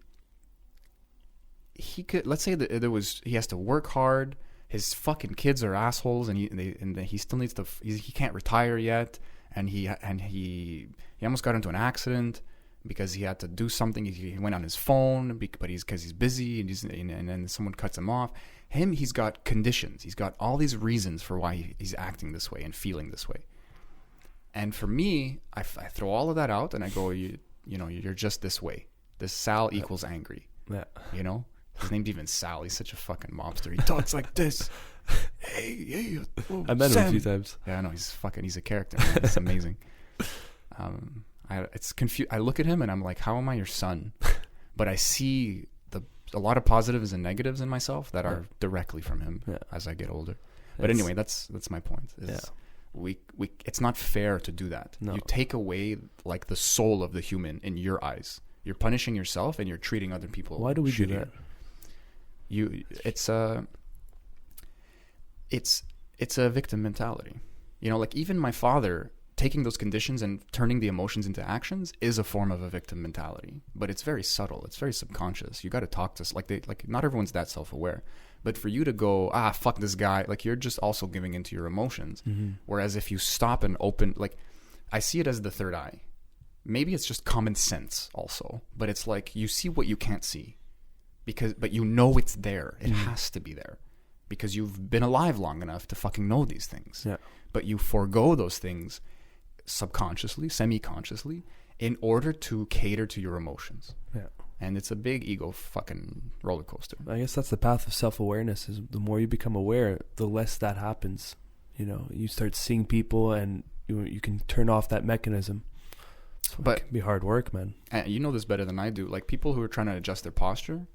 could, let's say that he has to work hard. His fucking kids are assholes, and he still needs to. He can't retire yet, and he almost got into an accident because he had to do something. He went on his phone, but because he's busy, and then someone cuts him off. He's got conditions. He's got all these reasons for why he's acting this way and feeling this way. And for me, I throw all of that out, and I go, you know, you're just this way. This Sal equals angry. Yeah. You know. His name's even Sal. He's such a fucking mobster. He talks like this. Hey, I met him a few times. Yeah, I know. He's a character, man. It's amazing. I look at him and I'm like, how am I your son? But I see a lot of positives and negatives in myself that are directly from him as I get older. But anyway, that's my point. It's not fair to do that. No. You take away like the soul of the human in your eyes. You're punishing yourself and you're treating other people. Why do we shittier. do that? it's a victim mentality. Like even my father taking those conditions and turning the emotions into actions is a form of a victim mentality, but it's very subtle. It's very subconscious. You got to talk to like not everyone's that self-aware, but for you to go, fuck this guy, like you're just also giving into your emotions. Whereas if you stop and open, like I see it as the third eye. Maybe it's just common sense also, but it's like you see what you can't see but you know it's there. It has to be there because you've been alive long enough to fucking know these things. Yeah. But you forego those things subconsciously, semi-consciously, in order to cater to your emotions. Yeah. And it's a big ego fucking roller coaster. I guess that's the path of self-awareness. Is the more you become aware, the less that happens. You start seeing people and you can turn off that mechanism. But it can be hard work, man. And you know this better than I do. Like people who are trying to adjust their posture,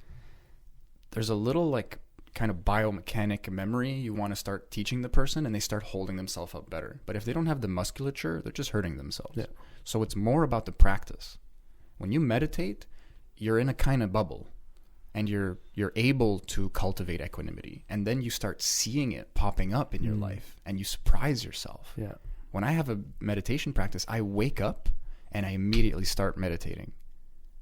there's a little like kind of biomechanic memory you want to start teaching the person, and they start holding themselves up better. But if they don't have the musculature, they're just hurting themselves. Yeah. So it's more about the practice. When you meditate, you're in a kind of bubble, and you're able to cultivate equanimity, and then you start seeing it popping up in your life, and you surprise yourself. Yeah. When I have a meditation practice, I wake up and I immediately start meditating.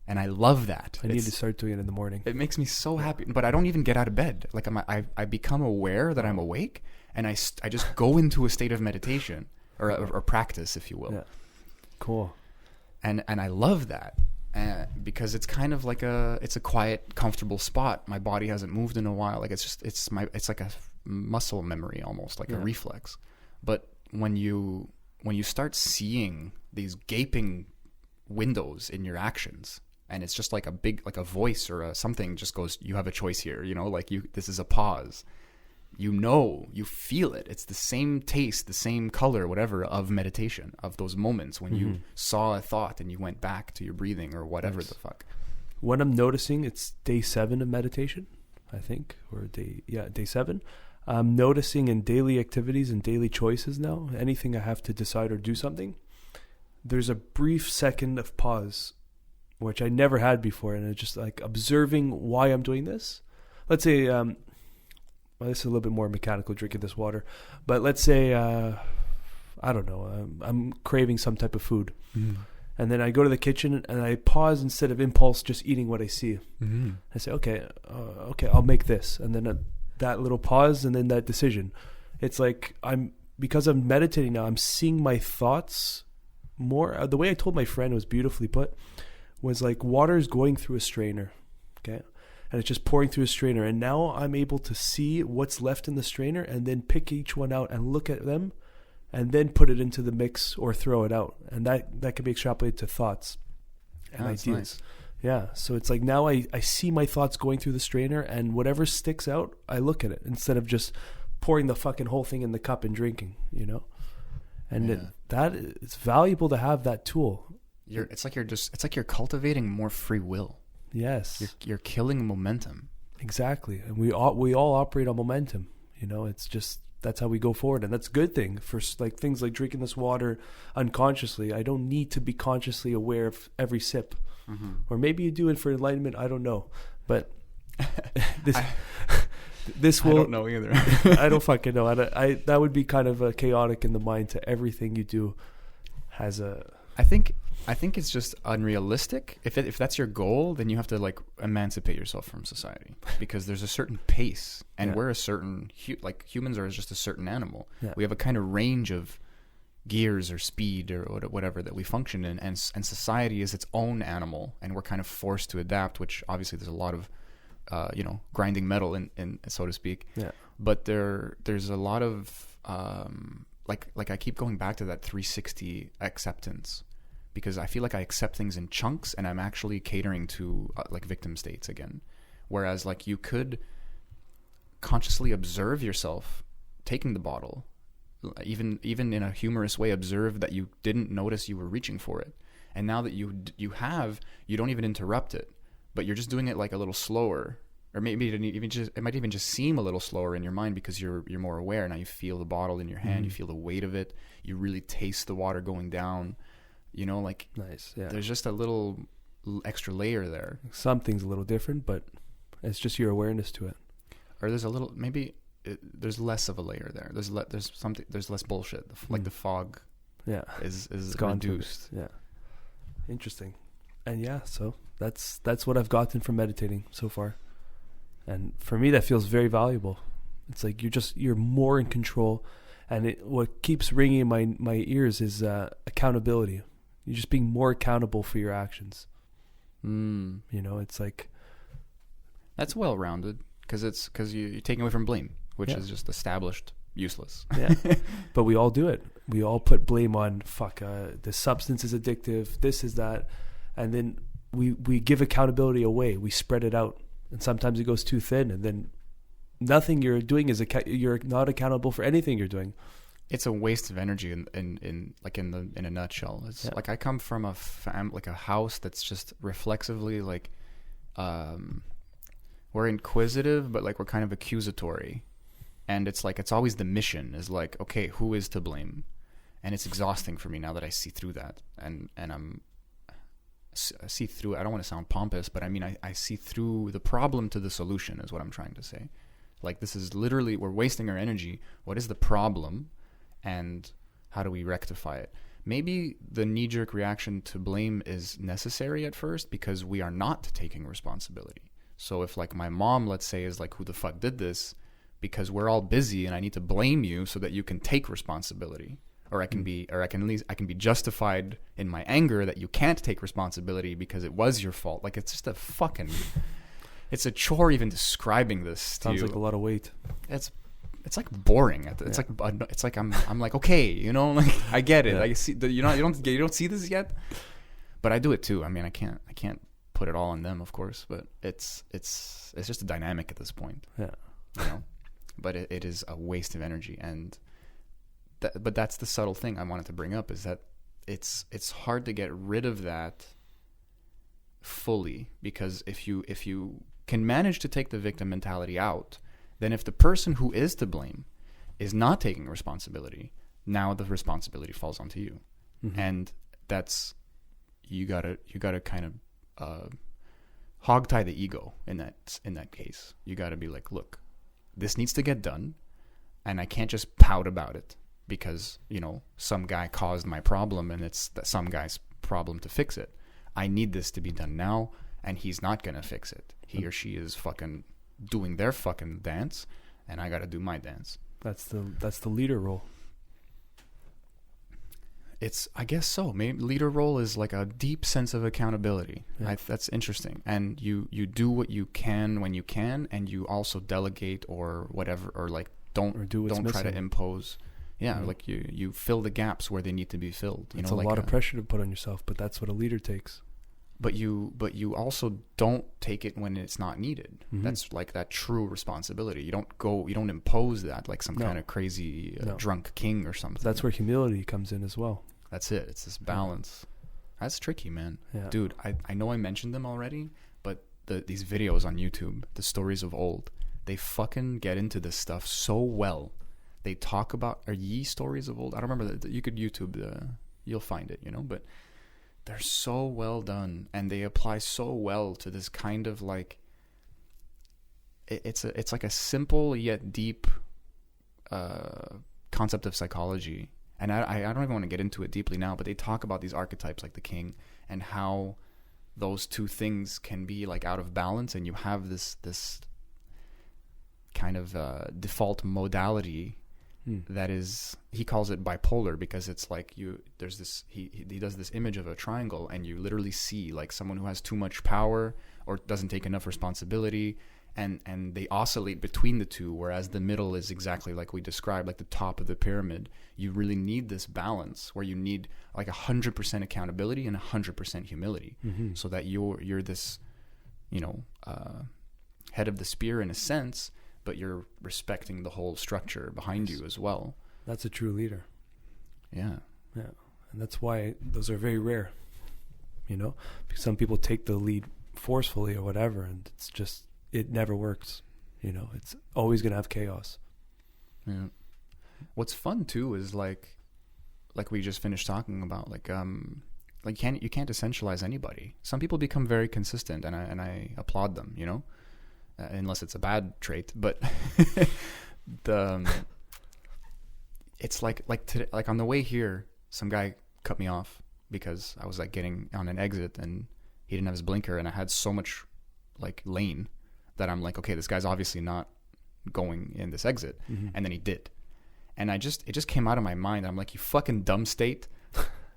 And I love that. I need to start doing it in the morning. It makes me so happy. But I don't even get out of bed. Like I become aware that I'm awake, and I just go into a state of meditation or practice, if you will. Yeah. Cool. And I love that because it's kind of like it's a quiet, comfortable spot. My body hasn't moved in a while. Like it's like a muscle memory almost, like a reflex. But when you start seeing these gaping windows in your actions, and it's just like a voice or something just goes, you have a choice here, this is a pause, you feel it. It's the same taste, the same color, whatever, of meditation, of those moments when you saw a thought and you went back to your breathing or whatever the fuck. When I'm noticing, it's day 7 of meditation, I think, or day 7. I'm noticing in daily activities and daily choices now, anything I have to decide or do something, there's a brief second of pause, which I never had before, and it's just like observing why I'm doing this. Let's say, well, this is a little bit more mechanical, drinking this water, but let's say, I don't know, I'm craving some type of food, and then I go to the kitchen and I pause instead of impulse, just eating what I see. I say, okay, I'll make this, and then that little pause, and then that decision. It's like because I'm meditating now, I'm seeing my thoughts more. The way I told my friend was beautifully put, was like water is going through a strainer, okay, and it's just pouring through a strainer, and now I'm able to see what's left in the strainer and then pick each one out and look at them and then put it into the mix or throw it out, and that can be extrapolated to thoughts and ideas. Nice. Yeah, so it's like now I see my thoughts going through the strainer, and whatever sticks out, I look at it instead of just pouring the fucking whole thing in the cup and drinking, And it's valuable to have that tool. It's like you're cultivating more free will. Yes. You're killing momentum. Exactly. And we all operate on momentum. It's just, that's how we go forward. And that's a good thing for like things like drinking this water unconsciously. I don't need to be consciously aware of every sip. Or maybe you do it for enlightenment. I don't know. But this will. I don't know either. I don't fucking know. That would be kind of chaotic in the mind to everything you do has a. I think it's just unrealistic. If that's your goal, then you have to like emancipate yourself from society, because there's a certain pace, and we're a certain humans are just a certain animal. Yeah. We have a kind of range of gears or speed or whatever that we function in, and society is its own animal, and we're kind of forced to adapt. Which obviously there's a lot of grinding metal in so to speak. Yeah. But there's a lot of like I keep going back to that 360 acceptance, because I feel like I accept things in chunks, and I'm actually catering to like victim states again. Whereas like you could consciously observe yourself taking the bottle, even in a humorous way, observe that you didn't notice you were reaching for it, and now that you don't even interrupt it, but you're just doing it like a little slower, or maybe it might even just seem a little slower in your mind because you're more aware. Now you feel the bottle in your hand, you feel the weight of it, you really taste the water going down. Nice. Yeah. There's just a little extra layer there. Something's a little different, but it's just your awareness to it. or there's a little, maybe there's less of a layer there. There's less bullshit. Like the fog is reduced. Yeah. Interesting. And yeah, so that's what I've gotten from meditating so far. And for me, that feels very valuable. It's like you're more in control. And what keeps ringing in my ears is accountability. You're just being more accountable for your actions. You know, it's like... That's well-rounded, because you're taking away from blame, which is just established useless. Yeah, but we all do it. We all put blame on, this substance is addictive, this is that. And then we give accountability away. We spread it out. And sometimes it goes too thin, and then nothing you're doing you're not accountable for anything you're doing. It's a waste of energy in a nutshell. It's like I come from a house that's just reflexively like we're inquisitive, but like we're kind of accusatory, and it's like it's always the mission is like, okay, who is to blame? And it's exhausting for me now that I see through that, and I see through. I don't want to sound pompous, but I mean I see through the problem to the solution is what I'm trying to say. Like, this is literally, we're wasting our energy. What is the problem? And how do we rectify it? Maybe the knee-jerk reaction to blame is necessary at first because we are not taking responsibility. So if, like, my mom, let's say, is like, who the fuck did this? Because we're all busy and I need to blame you so that you can take responsibility. Or I can be justified in my anger that you can't take responsibility because it was your fault. Like, it's just a fucking... It's a chore even describing this. Sounds like a lot of weight. It's like boring. It's like I'm like, okay, you know, like I get it. I see you don't see this yet, but I do it too. I mean, I can't put it all on them, of course, but it's just a dynamic at this point. Yeah, you know, but it is a waste of energy, and but that's the subtle thing I wanted to bring up is that it's hard to get rid of that fully, because if you can manage to take the victim mentality out, then if the person who is to blame is not taking responsibility, now the responsibility falls onto you. Mm-hmm. And that's you gotta kind of hog tie the ego in that case. You gotta be like, look, this needs to get done, and I can't just pout about it because, you know, some guy caused my problem and it's some guy's problem to fix it. I need this to be done now, and he's not going to fix it. He or she is fucking doing their fucking dance, and I got to do my dance. That's the leader role. I guess so. Maybe leader role is like a deep sense of accountability. Yeah. That's interesting. And you do what you can when you can, and you also delegate or whatever, or like don't try to impose. Yeah, mm-hmm. Like you fill the gaps where they need to be filled. It's a lot of pressure to put on yourself, but that's what a leader takes. But you also don't take it when it's not needed. Mm-hmm. That's like that true responsibility. You don't impose that like some kind of crazy drunk king or something. That's where humility comes in as well. That's it. It's this balance. That's tricky, man. Yeah. Dude, I know I mentioned them already, but these videos on YouTube, the stories of old, they fucking get into this stuff so well. They talk about ye stories of old. I don't remember you could YouTube you'll find it, you know, but they're so well done, and they apply so well to this kind of like it's like a simple yet deep concept of psychology. And I don't even want to get into it deeply now, but they talk about these archetypes like the king and how those two things can be like out of balance, and you have this kind of default modality that is, he calls it bipolar, because it's like he does this image of a triangle, and you literally see like someone who has too much power or doesn't take enough responsibility, and they oscillate between the two, whereas the middle is exactly like we described, like the top of the pyramid. You really need this balance where you need like 100% accountability and 100% humility, so that you're this, you know, head of the spear in a sense, but you're respecting the whole structure behind you as well. That's a true leader. Yeah. Yeah. And that's why those are very rare, you know, because some people take the lead forcefully or whatever, and it's just, it never works. You know, it's always going to have chaos. Yeah. What's fun too is like we just finished talking about, like you can't essentialize anybody. Some people become very consistent, and I applaud them, you know? unless it's a bad trait. But it's like today, like on the way here, some guy cut me off because I was like getting on an exit and he didn't have his blinker, and I had so much like lane that I'm like, okay, this guy's obviously not going in this exit. And then he did. And it just came out of my mind. I'm like, you fucking dumb state.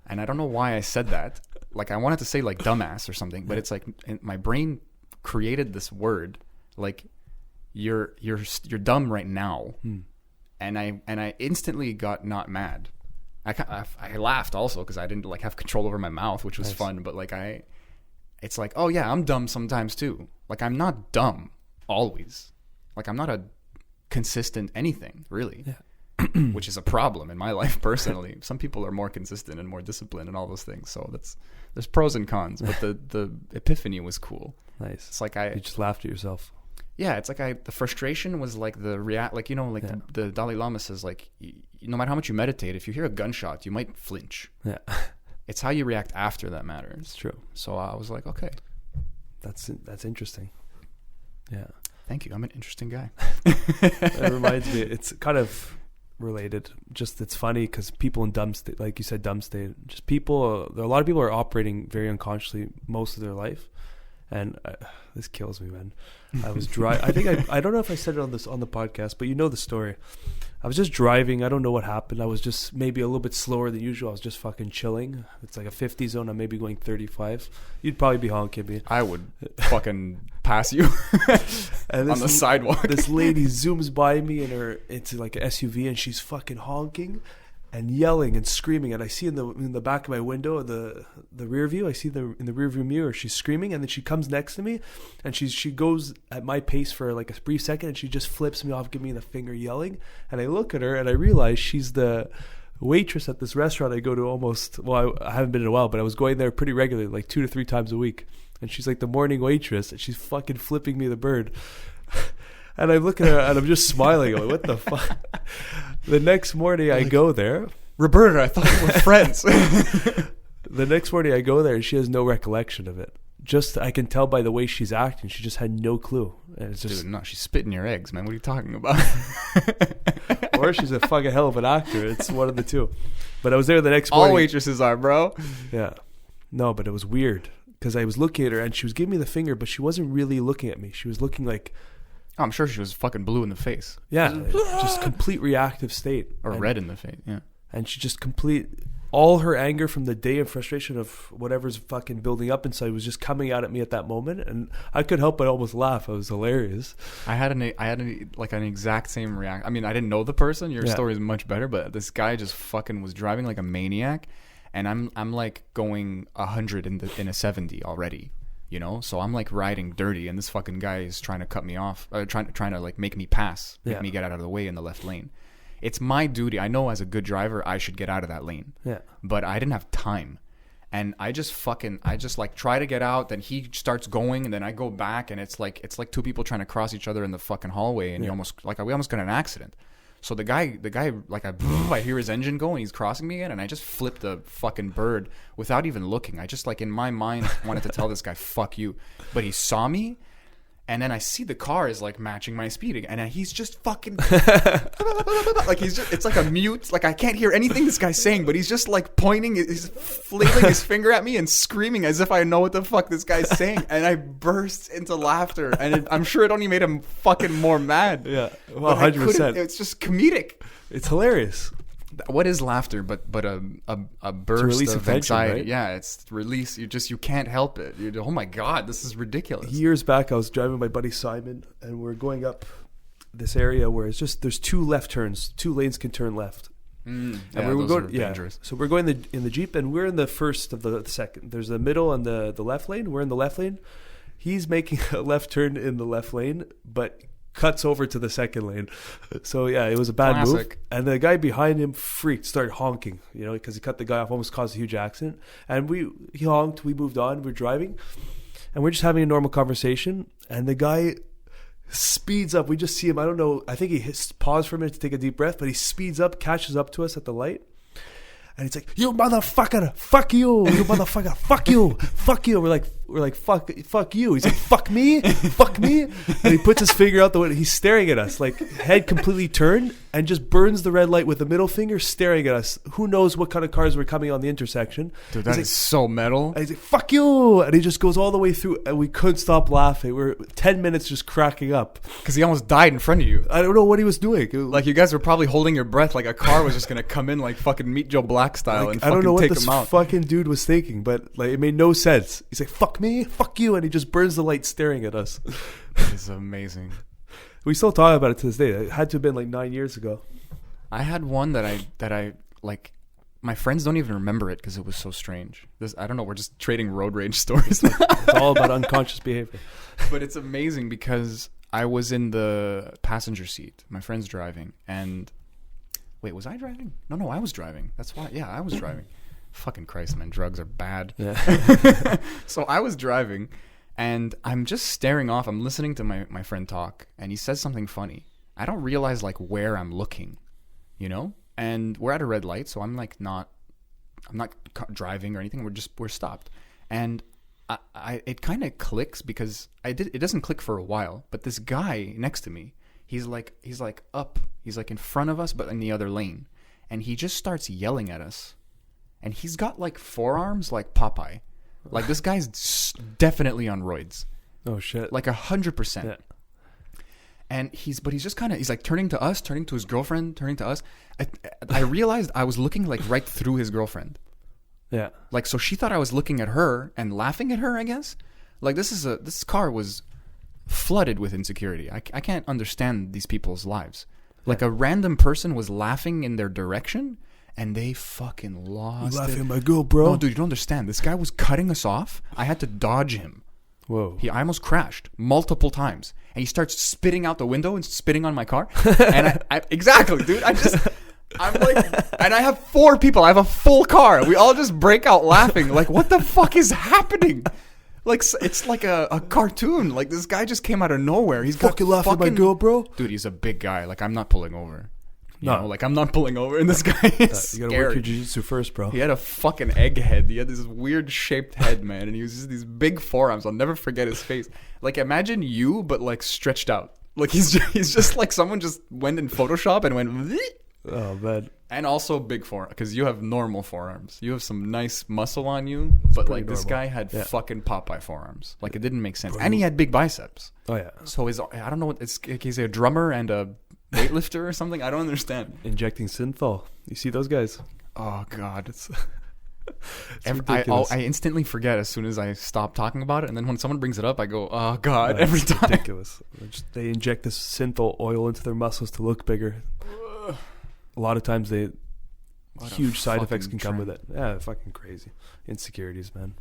And I don't know why I said that. Like, I wanted to say like dumbass or something, but it's like my brain created this word like you're dumb right now. And I instantly got not mad. I laughed also because I didn't like have control over my mouth, which was fun. But like it's like, oh yeah, I'm dumb sometimes too. Like, I'm not dumb always. Like, I'm not a consistent anything really. Which is a problem in my life personally. Some people are more consistent and more disciplined and all those things. So there's pros and cons. But the epiphany was cool. Nice. It's like you just laughed at yourself. Yeah, it's like the frustration was like the like, you know, like the Dalai Lama says, like, no matter how much you meditate, if you hear a gunshot, you might flinch. Yeah. It's how you react after that matters. It's true. So I was like, okay, that's interesting. Yeah. Thank you. I'm an interesting guy. That reminds me, it's kind of related. Just it's funny because people in dumb state, like you said, dumb state, just people, a lot of people are operating very unconsciously most of their life. And this kills me, man. I was driving. I don't know if I said it on the podcast, but you know the story. I was just driving. I don't know what happened. I was just maybe a little bit slower than usual. I was just fucking chilling. It's like a 50 zone. I'm maybe going 35. You'd probably be honking me. I would fucking pass you and on the sidewalk. This lady zooms by me into like an SUV, and she's fucking honking and yelling and screaming, and I see in the back of my window, the rear view, I see in the rear view mirror, she's screaming, and then she comes next to me, and she goes at my pace for like a brief second, and she just flips me off, giving me the finger, yelling, and I look at her, and I realize she's the waitress at this restaurant I go to almost, well, I haven't been in a while, but I was going there pretty regularly, like 2 to 3 times a week, and she's like the morning waitress, and she's fucking flipping me the bird. And I look at her and I'm just smiling. I'm like, what the fuck? The next morning I go there. Roberta, I thought we were friends. The next morning I go there and she has no recollection of it. Just, I can tell by the way she's acting. She just had no clue. And it's just, dude, no, she's spitting your eggs, man. What are you talking about? Or she's a fucking hell of an actor. It's one of the two. But I was there the next morning. All waitresses are, bro. Yeah. No, but it was weird. Because I was looking at her and she was giving me the finger, but she wasn't really looking at me. She was looking like... Oh, I'm sure she was fucking blue in the face. Yeah, just complete reactive state. Or red in the face, yeah. And she just all her anger from the day and frustration of whatever's fucking building up inside was just coming out at me at that moment. And I couldn't help but almost laugh. It was hilarious. I had an exact same reaction. I mean, I didn't know the person. Your story is much better, but this guy just fucking was driving like a maniac. And I'm like going 100 in a 70 already. You know, so I'm like riding dirty, and this fucking guy is trying to cut me off, trying to like make me pass, make me get out of the way in the left lane. It's my duty. I know as a good driver, I should get out of that lane. Yeah. But I didn't have time, and I just like try to get out. Then he starts going, and then I go back, and it's like 2 people trying to cross each other in the fucking hallway, and we almost got in an accident. So the guy, like I hear his engine going, he's crossing me again, and I just flipped the fucking bird without even looking. I just like in my mind wanted to tell this guy, fuck you. But he saw me, and then I see the car is like matching my speed again, and he's just fucking like it's like a mute, like I can't hear anything this guy's saying, but he's just like pointing, he's flailing his finger at me and screaming as if I know what the fuck this guy's saying, and I burst into laughter, and I'm sure it only made him fucking more mad. Yeah, well, 100%. It's just comedic. It's hilarious. What is laughter but a burst of anxiety? Right? Yeah, it's release. You can't help it. Oh my god, this is ridiculous. Years back, I was driving with my buddy Simon, and we're going up this area where it's just there's 2 left turns, 2 lanes can turn left. And we're going dangerous. So we're going in the Jeep, and we're in the first of the second. There's the middle and the left lane. We're in the left lane. He's making a left turn in the left lane, but cuts over to the second lane. So yeah, it was a bad move. And the guy behind him started honking, you know, because he cut the guy off, almost caused a huge accident. And he honked, we moved on, we're driving, and we're just having a normal conversation, and the guy speeds up. We just see him, I don't know, I think he paused for a minute to take a deep breath, but he speeds up, catches up to us at the light. And it's like, you motherfucker, fuck you motherfucker, fuck you. We're like, We're like, fuck you. He's like, fuck me, fuck me. And he puts his finger out the window. He's staring at us, like head completely turned, and just burns the red light with the middle finger, staring at us. Who knows what kind of cars were coming on the intersection? Dude, that is so metal. And he's like, fuck you. And he just goes all the way through, and we couldn't stop laughing. We're 10 minutes just cracking up. Because he almost died in front of you. I don't know what he was doing. Like, you guys were probably holding your breath like a car was just going to come in like fucking Meet Joe Black style and I don't know fucking what take this him out. fucking dude was thinking, but like it made no sense. He's like, fuck me, fuck you, and he just burns the light staring at us. That is amazing. We still talk about it to this day. It had to have been like 9 years ago. I had one that I like. My friends don't even remember it because it was so strange. I don't know. We're just trading road rage stories. It's all about unconscious behavior. But it's amazing because I was in the passenger seat. My friend's driving. And wait, was I driving? No, I was driving. That's why. Yeah, I was driving. Fucking Christ, man. Drugs are bad. Yeah. So I was driving and I'm just staring off. I'm listening to my friend talk and he says something funny. I don't realize like where I'm looking, you know? And we're at a red light, so I'm not driving or anything. We're stopped. And it kind of clicks because it doesn't click for a while, but this guy next to me, he's like up. He's like in front of us but in the other lane. And he just starts yelling at us. And he's got like forearms like Popeye. Like this guy's definitely on roids. Oh shit. Like 100%. Yeah. And he's just kind of, he's like turning to us, turning to his girlfriend, turning to us. I realized I was looking like right through his girlfriend. Yeah. Like, so she thought I was looking at her and laughing at her, I guess. Like this car was flooded with insecurity. I can't understand these people's lives. Like a random person was laughing in their direction and they fucking lost You laughing it. at my girl, bro? No, dude, you don't understand. This guy was cutting us off. I had to dodge him. Whoa. I almost crashed multiple times. And he starts spitting out the window and spitting on my car. And I exactly, dude. I'm like, and I have 4 people. I have a full car. We all just break out laughing. Like, what the fuck is happening? Like, it's like a cartoon. Like, this guy just came out of nowhere. He's fucking laughing at my girl, bro? Dude, he's a big guy. Like, I'm not pulling over. You No. know, like I'm not pulling over, and this guy is You gotta scary. work your jiu-jitsu first, bro. He had a fucking egg head. He had this weird shaped head, man, and he was just these big forearms. I'll never forget his face. Like imagine you, but like stretched out. Like he's just like someone just went in Photoshop and went. Bleh. Oh man. And also big forearm because you have normal forearms. You have some nice muscle on you, but like this normal. guy had Yeah. fucking Popeye forearms. Like it didn't make sense, and he had big biceps. Oh yeah. So I don't know what it's. He's a drummer and a weightlifter or something. I don't understand. Injecting synthol. You see those guys? Oh God, it's ridiculous. I instantly forget as soon as I stop talking about it, and then when someone brings it up, I go, "Oh God!" Oh, every it's time. ridiculous. They inject this synthol oil into their muscles to look bigger. A lot of times What a huge side effects fucking can come with trend. it. Yeah, fucking crazy. Insecurities, man.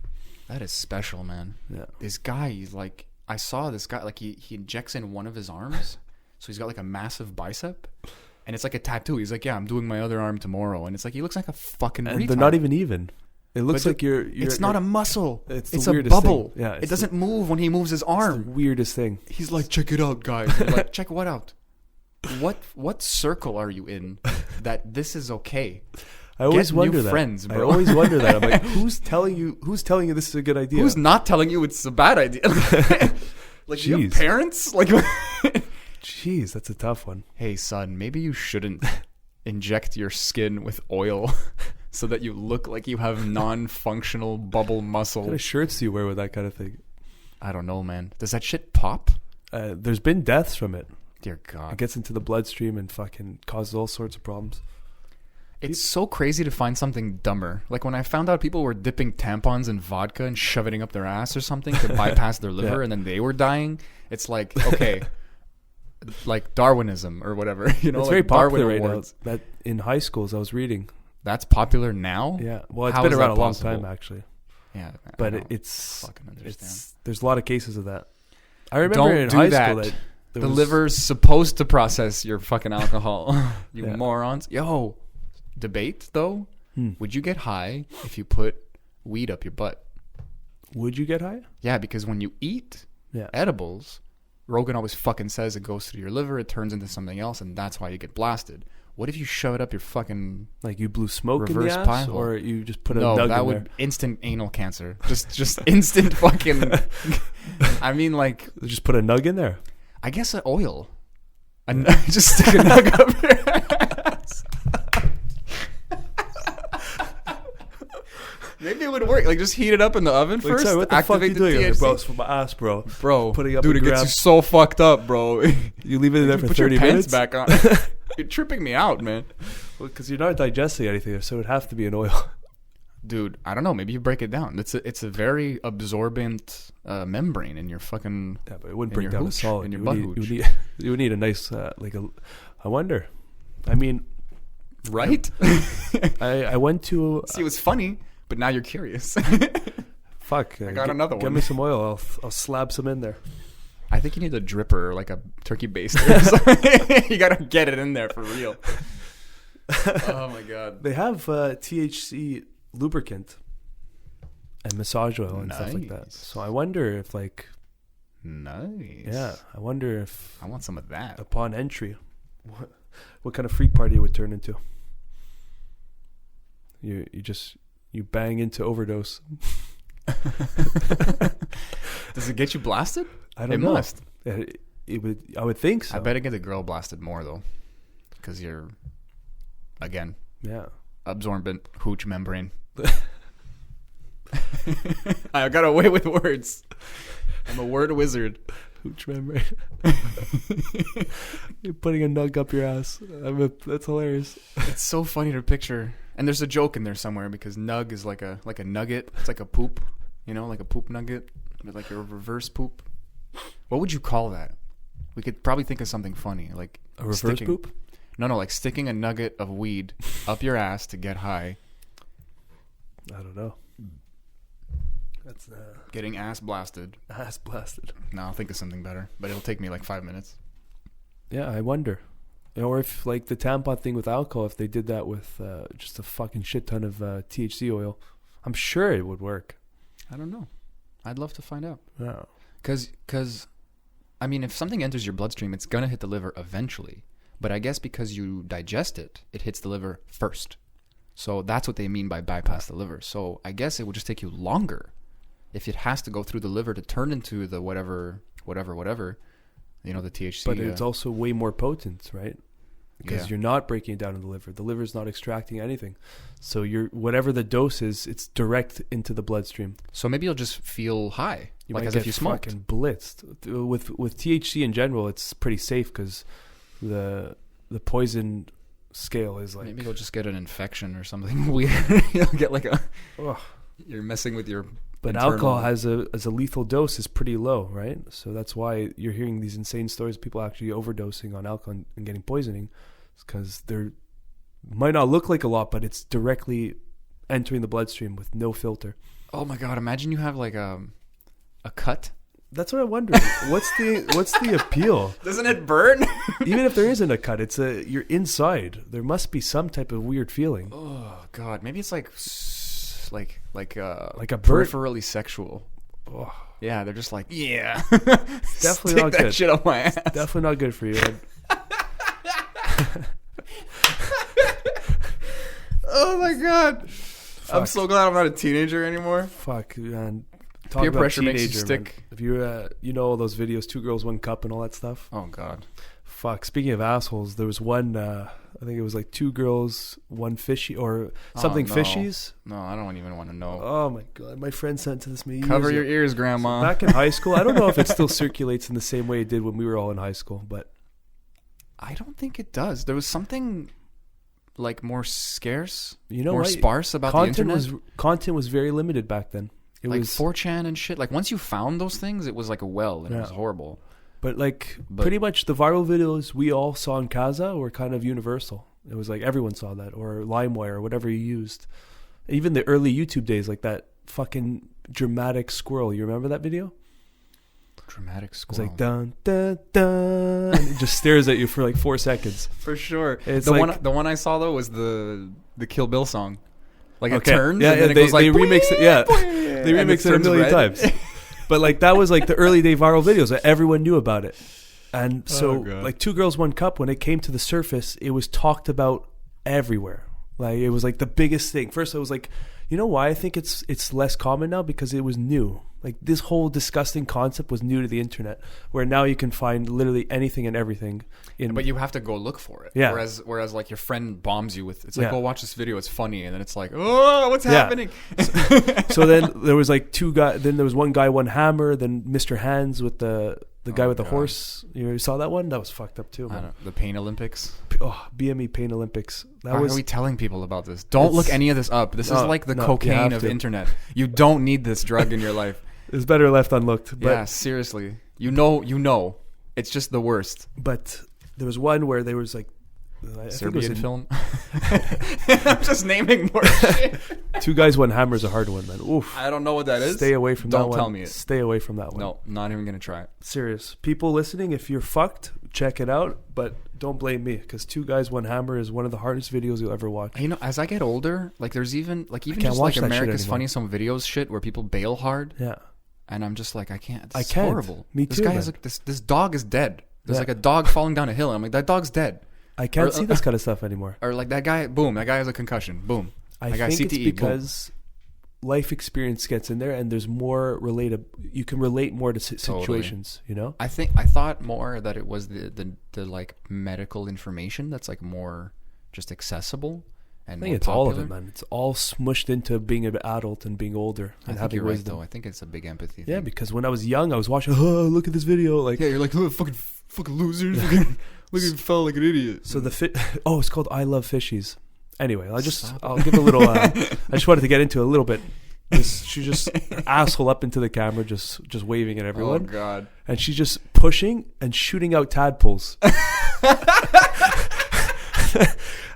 That is special, man. Yeah. This guy, he's like, I saw this guy, like he injects in one of his arms, so he's got like a massive bicep, and it's like a tattoo. He's like, yeah, I'm doing my other arm tomorrow, and it's like he looks like a fucking And retard. they're not even. It looks But like you're It's not a muscle. It's the It's a weirdest bubble. thing. Yeah, it it's doesn't move when he moves his It's the arm. weirdest thing. He's like, check it out, guys. You're like, check what out? What circle are you in that this is okay? I always Get wonder new that. friends, I bro. always wonder that. I'm like, who's telling you this is a good idea? Who's not telling you it's a bad idea? Like, do you have Jeez. parents? Like, Jeez, that's a tough one. hey, son, maybe you shouldn't inject your skin with oil so that you look like you have non-functional bubble What muscle. kind of shirts do you wear with that kind of thing? I don't know, man. Does that shit pop? There's been deaths from it. Dear God. It gets into the bloodstream and fucking causes all sorts of problems. It's so crazy to find something dumber. Like when I found out people were dipping tampons in vodka and shoving it up their ass or something to bypass their liver, Yeah. and then they were dying. It's like, okay, like Darwinism or whatever. You know, It's like very popular Darwin right Awards. now. That in high schools I was reading. That's popular now. Yeah, well, it's How been is around that a long possible? time actually. Yeah, But I don't it's fucking understand. there's a lot of cases of that. I remember Don't in do high that. school that there The was- liver's supposed to process your fucking alcohol. You Yeah. morons. Yo, debate though. Hmm. Would you get high if you put weed up your butt? Would you get high? Yeah, because when you eat Yeah. edibles, Rogan always fucking says it goes through your liver, it turns into something else, and that's why you get blasted. What if you shove it up your fucking Like you blew smoke in the reverse ass, pie hole? or you just put a no? nug That in would there? instant anal cancer. Just instant fucking. I mean, like, Just put a nug in there. I guess an oil. Just stick a nug up your ass. Maybe it would work. Like, just heat it up in the oven Like, first. sorry, what the fuck are you doing? Like, THC. bro, it's for my ass, bro. Bro, Putting up dude, a it gets grab. you so fucked up, bro. You leave it in there for Put 30 your minutes? pants back on. You're tripping me out, man. Because you're not digesting anything, so it would have to be an oil. Dude, I don't know. Maybe you break it down. It's a very absorbent membrane in your fucking. Yeah, but it wouldn't In break your down a hooch, solid. in your You butt would hooch. need, you would need a nice, I wonder. I mean, Right? I went to... See, it was funny, but now you're curious. Fuck. I got another Get one. me some oil. I'll slab some in there. I think you need a dripper, like a turkey baster. Or something. You gotta get it in there for real. Oh my god. They have THC lubricant and massage oil and stuff like that. Nice. So I wonder if, like... Nice. Yeah, I wonder if I want some of that. upon entry, what kind of freak party it would turn into. You bang into overdose. Does it get you blasted? I don't It know. must. It would. I would think so. I bet it gets a girl blasted more though, because you're, again, Yeah. absorbent hooch membrane. I got away with words. I'm a word wizard. Hooch membrane. You're putting a nug up your ass. That's hilarious. It's so funny to picture. And there's a joke in there somewhere because nug is like a nugget. It's like a poop, like a poop nugget, but like a reverse poop. What would you call that? We could probably think of something funny, like A reverse poop? No, like sticking a nugget of weed up your ass to get high. I don't know. That's Getting ass blasted. ass blasted. No, I'll think of something better, but it'll take me like 5 minutes. Yeah, I wonder. Or if, like, the tampon thing with alcohol, if they did that with just a fucking shit ton of THC oil, I'm sure it would work. I don't know. I'd love to find out. Yeah. Because, I mean, if something enters your bloodstream, it's going to hit the liver eventually. But I guess because you digest it, it hits the liver first. So that's what they mean by bypass the liver. So I guess it will just take you longer if it has to go through the liver to turn into the whatever, the THC. But it's also way more potent, right? Because Yeah. you're not breaking it down in the liver. The liver's not extracting anything. So whatever the dose is, it's direct into the bloodstream. So maybe you'll just feel high, You like might as get if you smoked. fucking blitzed. With THC in general, it's pretty safe because the poison scale is like... Maybe you'll just get an infection or something weird. You'll get like Ugh. you're messing with your... But internal- alcohol has a lethal dose is pretty low, right? So that's why you're hearing these insane stories of people actually overdosing on alcohol and getting poisoning. It's because they're might not look like a lot, but it's directly entering the bloodstream with no filter. Oh my god! Imagine you have like a cut. That's what I wonder. What's the appeal? Doesn't it burn? Even if there isn't a cut, you're inside. There must be some type of weird feeling. Oh god! Maybe it's like Like a bird. peripherally sexual. Oh, Yeah, they're just like definitely stick not that good. shit on my ass. definitely not good for you. Oh my god! I'm Fuck. so glad I'm not a teenager anymore. Fuck, man. Talk Peer about pressure makes you teenager, man. stick. If you all those videos, 2 Girls, 1 Cup and all that stuff. Oh god! Fuck. Speaking of assholes, there was one. I think it was like 2 girls, 1 fishy or something no. fishies. No, I don't even want to know. Oh my god, my friend sent to this me. Cover your years ears, Grandma. ago. Back in high school, I don't know if it still circulates in the same way it did when we were all in high school, but I don't think it does. There was something like more scarce, you know more what? sparse about the internet. Content was very limited back then. It Like was 4chan and shit. Like once you found those things, it was like a well, and it was Yeah. horrible. But like But- pretty much the viral videos we all saw in Casa were kind of universal. It was like everyone saw that, or LimeWire, or whatever you used. Even the early YouTube days, like that fucking dramatic squirrel. You remember that video? Dramatic It was squirrel. like dun dun dun. And it just stares at you for like 4 seconds. For sure. It's the like- one I saw though was the Kill Bill song. Like it Okay. turns Yeah, and then they, it goes like they remix it. Yeah, "Boing," they and remix it a turns million red. times. But like that was like the early day viral videos that everyone knew about it. And so, God. like, Two Girls, One Cup, when it came to the surface, it was talked about everywhere. Like, it was like the biggest thing. First, I was like, you know why I think it's less common now? Because it was new. Like, this whole disgusting concept was new to the internet, where now you can find literally anything and everything. But you have to go look for it. Yeah. Whereas like your friend bombs you with, it's like, Yeah. go watch this video, it's funny, and then it's like, oh, what's happening? So then there was like two guys. Then there was one guy, one hammer. Then Mr. Hands with the guy with the God. horse. You saw that one? That was fucked up too, I man. don't know, the Pain Olympics. Oh, BME Pain Olympics. That Why was. are we telling people about this? Don't look It's- any of this up. This is like the no, you cocaine have of to. internet. You don't need this drug in your life. It's better left unlooked. But Yeah, seriously. You know. It's just the worst. but there was one where there was like. I think it was Serbian in- film. I'm just naming more shit. Two Guys, One Hammer is a hard one, man. Oof. I don't know what that is. Stay away from that Don't one. tell me it. Stay away from that one. No, not even gonna try it. Serious. People listening, if you're fucked, check it out. But don't blame me, because Two Guys, One Hammer is one of the hardest videos you'll ever watch. You know, as I get older, like there's even can't just watch like that shit America's anymore. Funniest Home Videos shit where people bail hard, Yeah. and I'm just like, I can't. I This is can't. horrible. Me This too, guy man. is like this dog is dead. There's Yeah. like a dog falling down a hill. And I'm like, that dog's dead. I can't Or- see this kind of stuff anymore. Or like that guy, boom, that guy has a concussion. Boom. I That guy think it's CTE, boom. because life experience gets in there, and there's more you can relate more to situations. You know. I thought more that it was the like medical information that's like more just accessible and I think more it's all of popular. it, man. It's all smushed into being an adult and being older I and think having you're right wisdom. though. I think it's a big empathy Yeah, thing. because when I was young, I was watching. Oh, look at this video! Like, Yeah, you're like, oh, fucking losers. Look at you fell like an idiot. so oh, it's called I Love Fishies. Anyway, I'll give a little. I just wanted to get into it a little bit. She just asshole up into the camera, just waving at everyone, Oh god. and she's just pushing and shooting out tadpoles,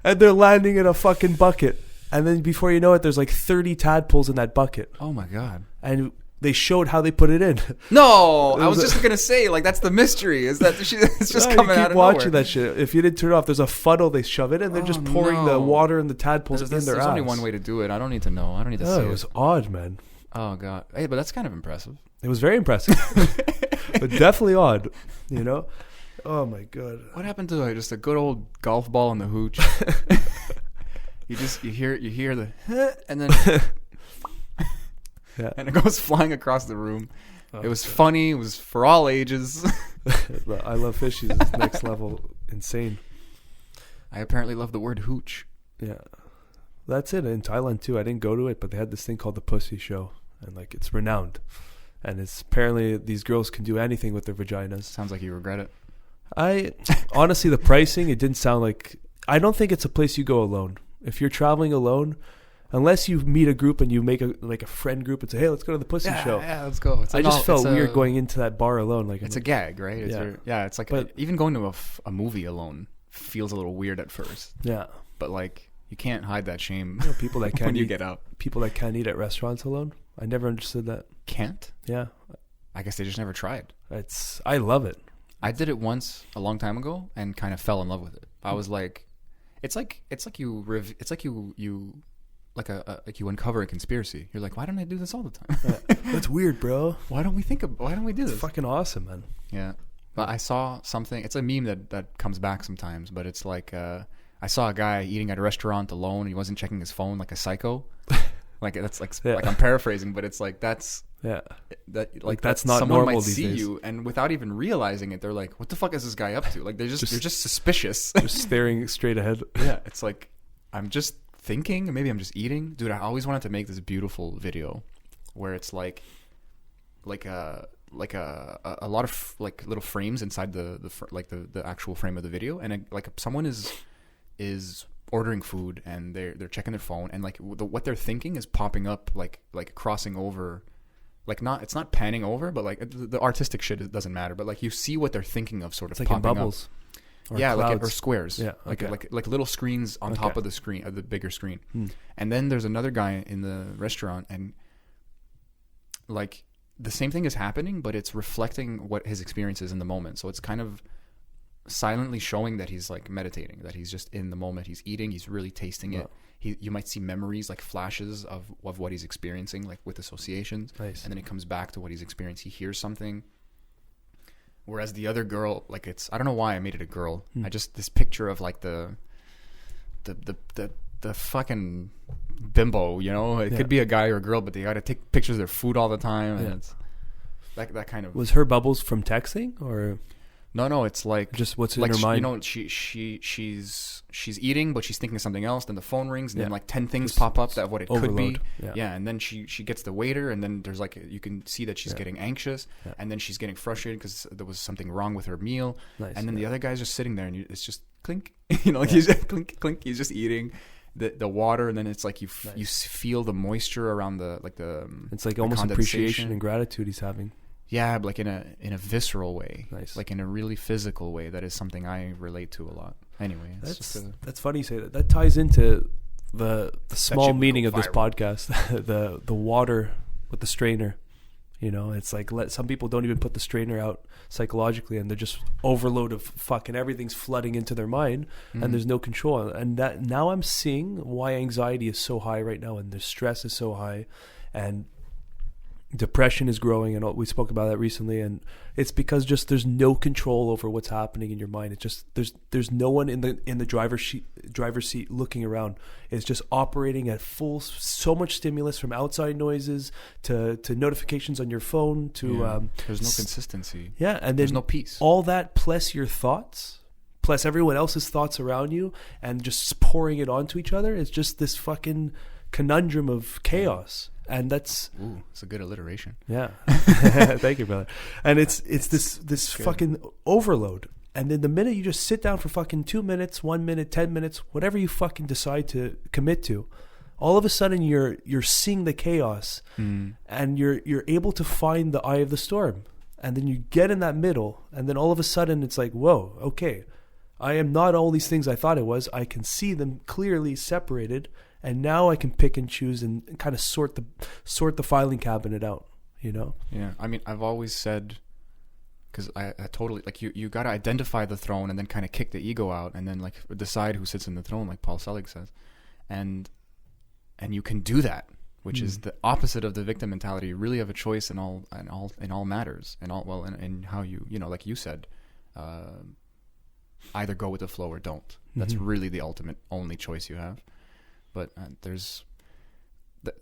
and they're landing in a fucking bucket. And then before you know it, there's like 30 tadpoles in that bucket, Oh my god. and they showed how they put it in. No, I was was just gonna say like that's the mystery is that it's just Yeah, coming you out keep of watching nowhere. that shit. If you didn't turn it off, there's a funnel they shove it in, and they're just Oh, pouring the no. water and the tadpoles in their There's ass. only one way to do it. I don't need to know. I don't need to Oh, see it it. was odd, man. Oh god. Hey, but that's kind of impressive. It was very impressive, but definitely odd. You know? Oh my god. What happened to just a good old golf ball in the hooch? you hear the and then Yeah. and it goes flying across the room. Oh, It was funny. It was for all ages. I Love Fishies is next level insane. I apparently love the word hooch. Yeah. That's it. In Thailand too. I didn't go to it, but they had this thing called the Pussy Show, and like it's renowned. And it's apparently these girls can do anything with their vaginas. Sounds like you regret it. I honestly, the pricing, it didn't sound like. I don't think it's a place you go alone. If you're traveling alone, unless you meet a group and you make a friend group and say, "Hey, let's go to the Pussy Show." Yeah, let's go. I just felt weird going into that bar alone. Like It's a gag, right? It's Yeah. it's like But- even going to a movie alone feels a little weird at first, yeah. but like you can't hide that shame You know, people that when can't you eat, get out. people that can't eat at restaurants alone. I never understood that. Can't? Yeah, I guess they just never tried. I love it. I did it once a long time ago and kind of fell in love with it. I was like, it's like you uncover a conspiracy. You're like, why don't I do this all the time? That's weird, bro. Why don't we do It's this? fucking awesome, man. Yeah. But I saw something. It's a meme that comes back sometimes. But it's like I saw a guy eating at a restaurant alone. And he wasn't checking his phone like a psycho. Like that's like Yeah. like I'm paraphrasing, but it's like that's Yeah, that's not someone normal might these see days. you and without even realizing it, they're like, "What the fuck is this guy up to?" Like they're just suspicious. just staring straight ahead. Yeah, it's like I'm just thinking, maybe I'm just eating, dude. I always wanted to make this beautiful video where it's like a lot of like little frames inside the actual frame of the video, and like someone is ordering food and they're checking their phone, and like what they're thinking is popping up like crossing over, like it's not panning over, but like the artistic shit, it doesn't matter, but like you see what they're thinking of sort of It's like in popping bubbles. up. Or Yeah, like clouds. or squares. Yeah, like okay. like little screens on top Okay. of the screen, of the bigger screen. And then there's another guy in the restaurant, and like the same thing is happening, but it's reflecting what his experience is in the moment. So it's kind of silently showing that he's like meditating, that he's just in the moment. He's eating, he's really tasting it. You might see memories, like flashes of what he's experiencing, like with associations. Nice. And then it comes back to what he's experienced. He hears something Whereas the other girl, like I don't know why I made it a girl. I just, this picture of like the fucking bimbo, you know? It could be a guy or a girl, but they got to take pictures of their food all the time. And it's that kind of. Was her bubbles from texting or? No, it's like just what's in her mind. You know, she's eating, but she's thinking of something else. Then the phone rings, and then like 10 things Just pop up that what it overload. could be. Yeah, and then she gets the waiter, and then there's like you can see that she's getting anxious, and then she's getting frustrated because there was something wrong with her meal. Nice, and then the other guy's just sitting there, and it's just clink, you know, like he's just clink clink. He's just eating the water, and then it's like you feel the moisture around the It's like almost appreciation and gratitude he's having. Yeah, but like in a visceral way, Nice. like in a really physical way. That is something I relate to a lot. Anyway, that's funny you say that. That ties into the small meaning of this viral. podcast. the water with the strainer. You know, it's like some people don't even put the strainer out psychologically, and they're just overload of fucking everything's flooding into their mind, and there's no control. And that now I'm seeing why anxiety is so high right now, and the stress is so high, and depression is growing, and we spoke about that recently, and it's because just there's no control over what's happening in your mind. It's just there's no one in the driver's seat looking around. It's just operating at full, so much stimulus from outside noises to notifications on your phone to there's no consistency. Yeah, and then there's no peace. All that plus your thoughts, plus everyone else's thoughts around you, and just pouring it onto each other. It's just this fucking conundrum of chaos. And that's it's a good alliteration. Yeah. Thank you, brother. And it's this fucking overload. And then the minute you just sit down for fucking 2 minutes, 1 minute, 10 minutes, whatever you fucking decide to commit to, all of a sudden you're seeing the chaos, and you're able to find the eye of the storm. And then you get in that middle, and then all of a sudden it's like, whoa, okay, I am not all these things I thought it was. I can see them clearly separated. And now I can pick and choose and kind of sort the filing cabinet out, you know? Yeah, I mean, I've always said, because I totally, like, you got to identify the throne and then kind of kick the ego out and then, like, decide who sits in the throne, like Paul Selig says. And you can do that, which is the opposite of the victim mentality. You really have a choice in all matters, and in how you know, like you said, either go with the flow or don't. That's really the ultimate only choice you have. But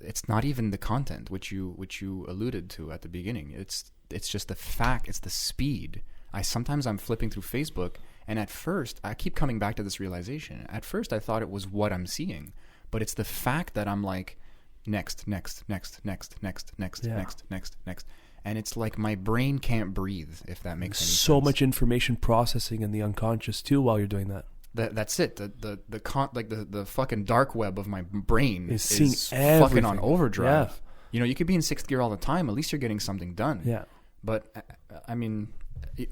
it's not even the content which you alluded to at the beginning. It's just the fact. It's the speed. Sometimes I'm flipping through Facebook, and at first I keep coming back to this realization. At first I thought it was what I'm seeing, but it's the fact that I'm like next, and it's like my brain can't breathe. If that makes any sense. So much information processing in the unconscious too while you're doing that. That's it. The fucking dark web of my brain is fucking on overdrive. Yeah. You know, you could be in sixth gear all the time. At least you're getting something done. Yeah. But I mean,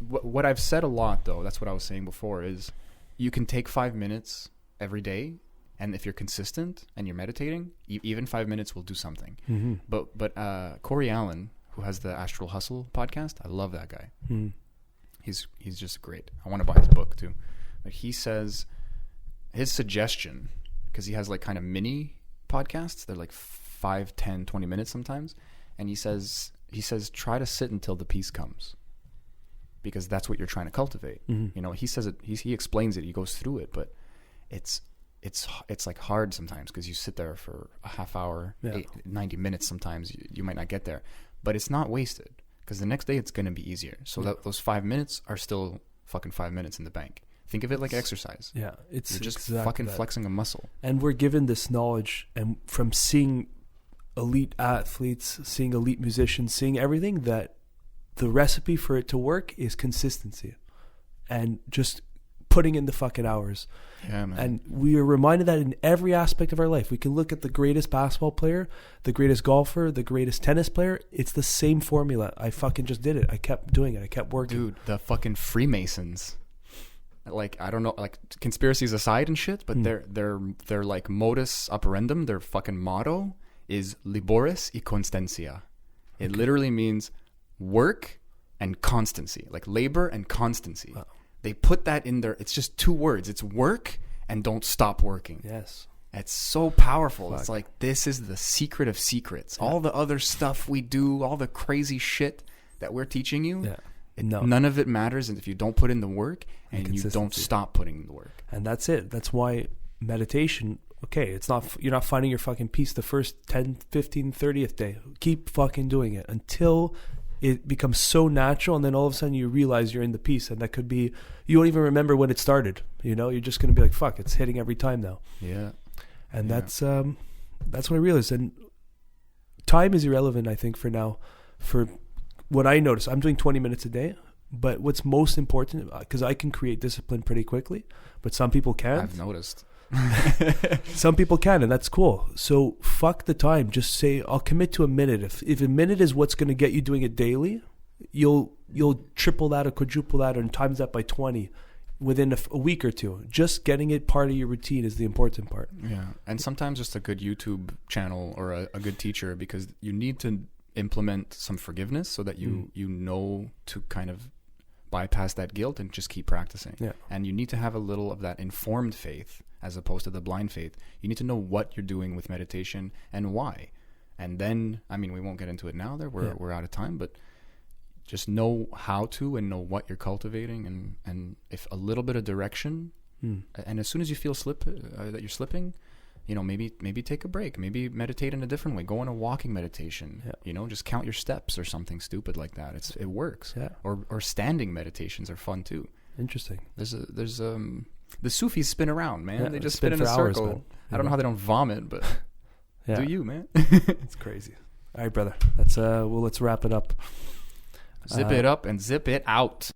what I've said a lot though, that's what I was saying before, is you can take 5 minutes every day, and if you're consistent and you're meditating, even 5 minutes will do something. Mm-hmm. But Corey Allen, who has the Astral Hustle podcast, I love that guy. Mm. He's just great. I want to buy his book too. But he says his suggestion, because he has like kind of mini podcasts, they're like 5, 10, 20 minutes sometimes, and he says try to sit until the peace comes, because that's what you're trying to cultivate. You know, he says it, he explains it, he goes through it, but it's like hard sometimes because you sit there for a half hour, 90 minutes sometimes, you might not get there, but it's not wasted, because the next day it's going to be easier. So that those 5 minutes are still fucking 5 minutes in the bank. Think of it like exercise. Yeah, you're just exactly fucking that. flexing a muscle. And we're given this knowledge, and from seeing elite athletes, seeing elite musicians, seeing everything, that the recipe for it to work is consistency and just putting in the fucking hours. Yeah, man. And we are reminded that in every aspect of our life. We can look at the greatest basketball player, the greatest golfer, the greatest tennis player. It's the same formula. I fucking just did it. I kept doing it. I kept working. Dude, the fucking Freemasons. Like, I don't know, like, conspiracies aside and shit, but their like modus operandum, their fucking motto is Laboris y Constancia. It literally means work and constancy, like labor and constancy. Wow. They put that in there. It's just 2 words. It's work and don't stop working. Yes. It's so powerful. Fuck. It's like, this is the secret of secrets. Yeah. All the other stuff we do, all the crazy shit that we're teaching you, No. None of it matters if you don't put in the work and you don't Consistency. stop putting in the work. And that's it. That's why meditation, okay, it's not, you're not finding your fucking peace the first 10, 15, 30th day. Keep fucking doing it until it becomes so natural, and then all of a sudden you realize you're in the peace, and that could be, you won't even remember when it started. You know, you're just going to be like, fuck, it's hitting every time now. Yeah. And that's what I realized. And time is irrelevant, I think, for now. For what I notice, I'm doing 20 minutes a day, but what's most important, because I can create discipline pretty quickly, but some people can't. I've noticed. Some people can, and that's cool. So fuck the time. Just say, I'll commit to a minute. If a minute is what's going to get you doing it daily, you'll triple that or quadruple that and times that by 20 within a week or two. Just getting it part of your routine is the important part. Yeah. And sometimes just a good YouTube channel or a good teacher, because you need to implement some forgiveness so that you know to kind of bypass that guilt and just keep practicing. Yeah. And you need to have a little of that informed faith as opposed to the blind faith. You need to know what you're doing with meditation and why. And then, I mean, we won't get into it now there. We're out of time, but just know how to and know what you're cultivating, and if a little bit of direction, and as soon as you feel that you're slipping, you know, maybe take a break, maybe meditate in a different way, go on a walking meditation, you know, just count your steps or something stupid like that. It works. Yeah. Or standing meditations are fun too. Interesting. There's the Sufis spin around, man. Yeah, they just spin spin in a for hours, circle. man. I don't know how they don't vomit, but Yeah. do you, man? It's crazy. All right, brother. Let's wrap it up. Zip it up and zip it out.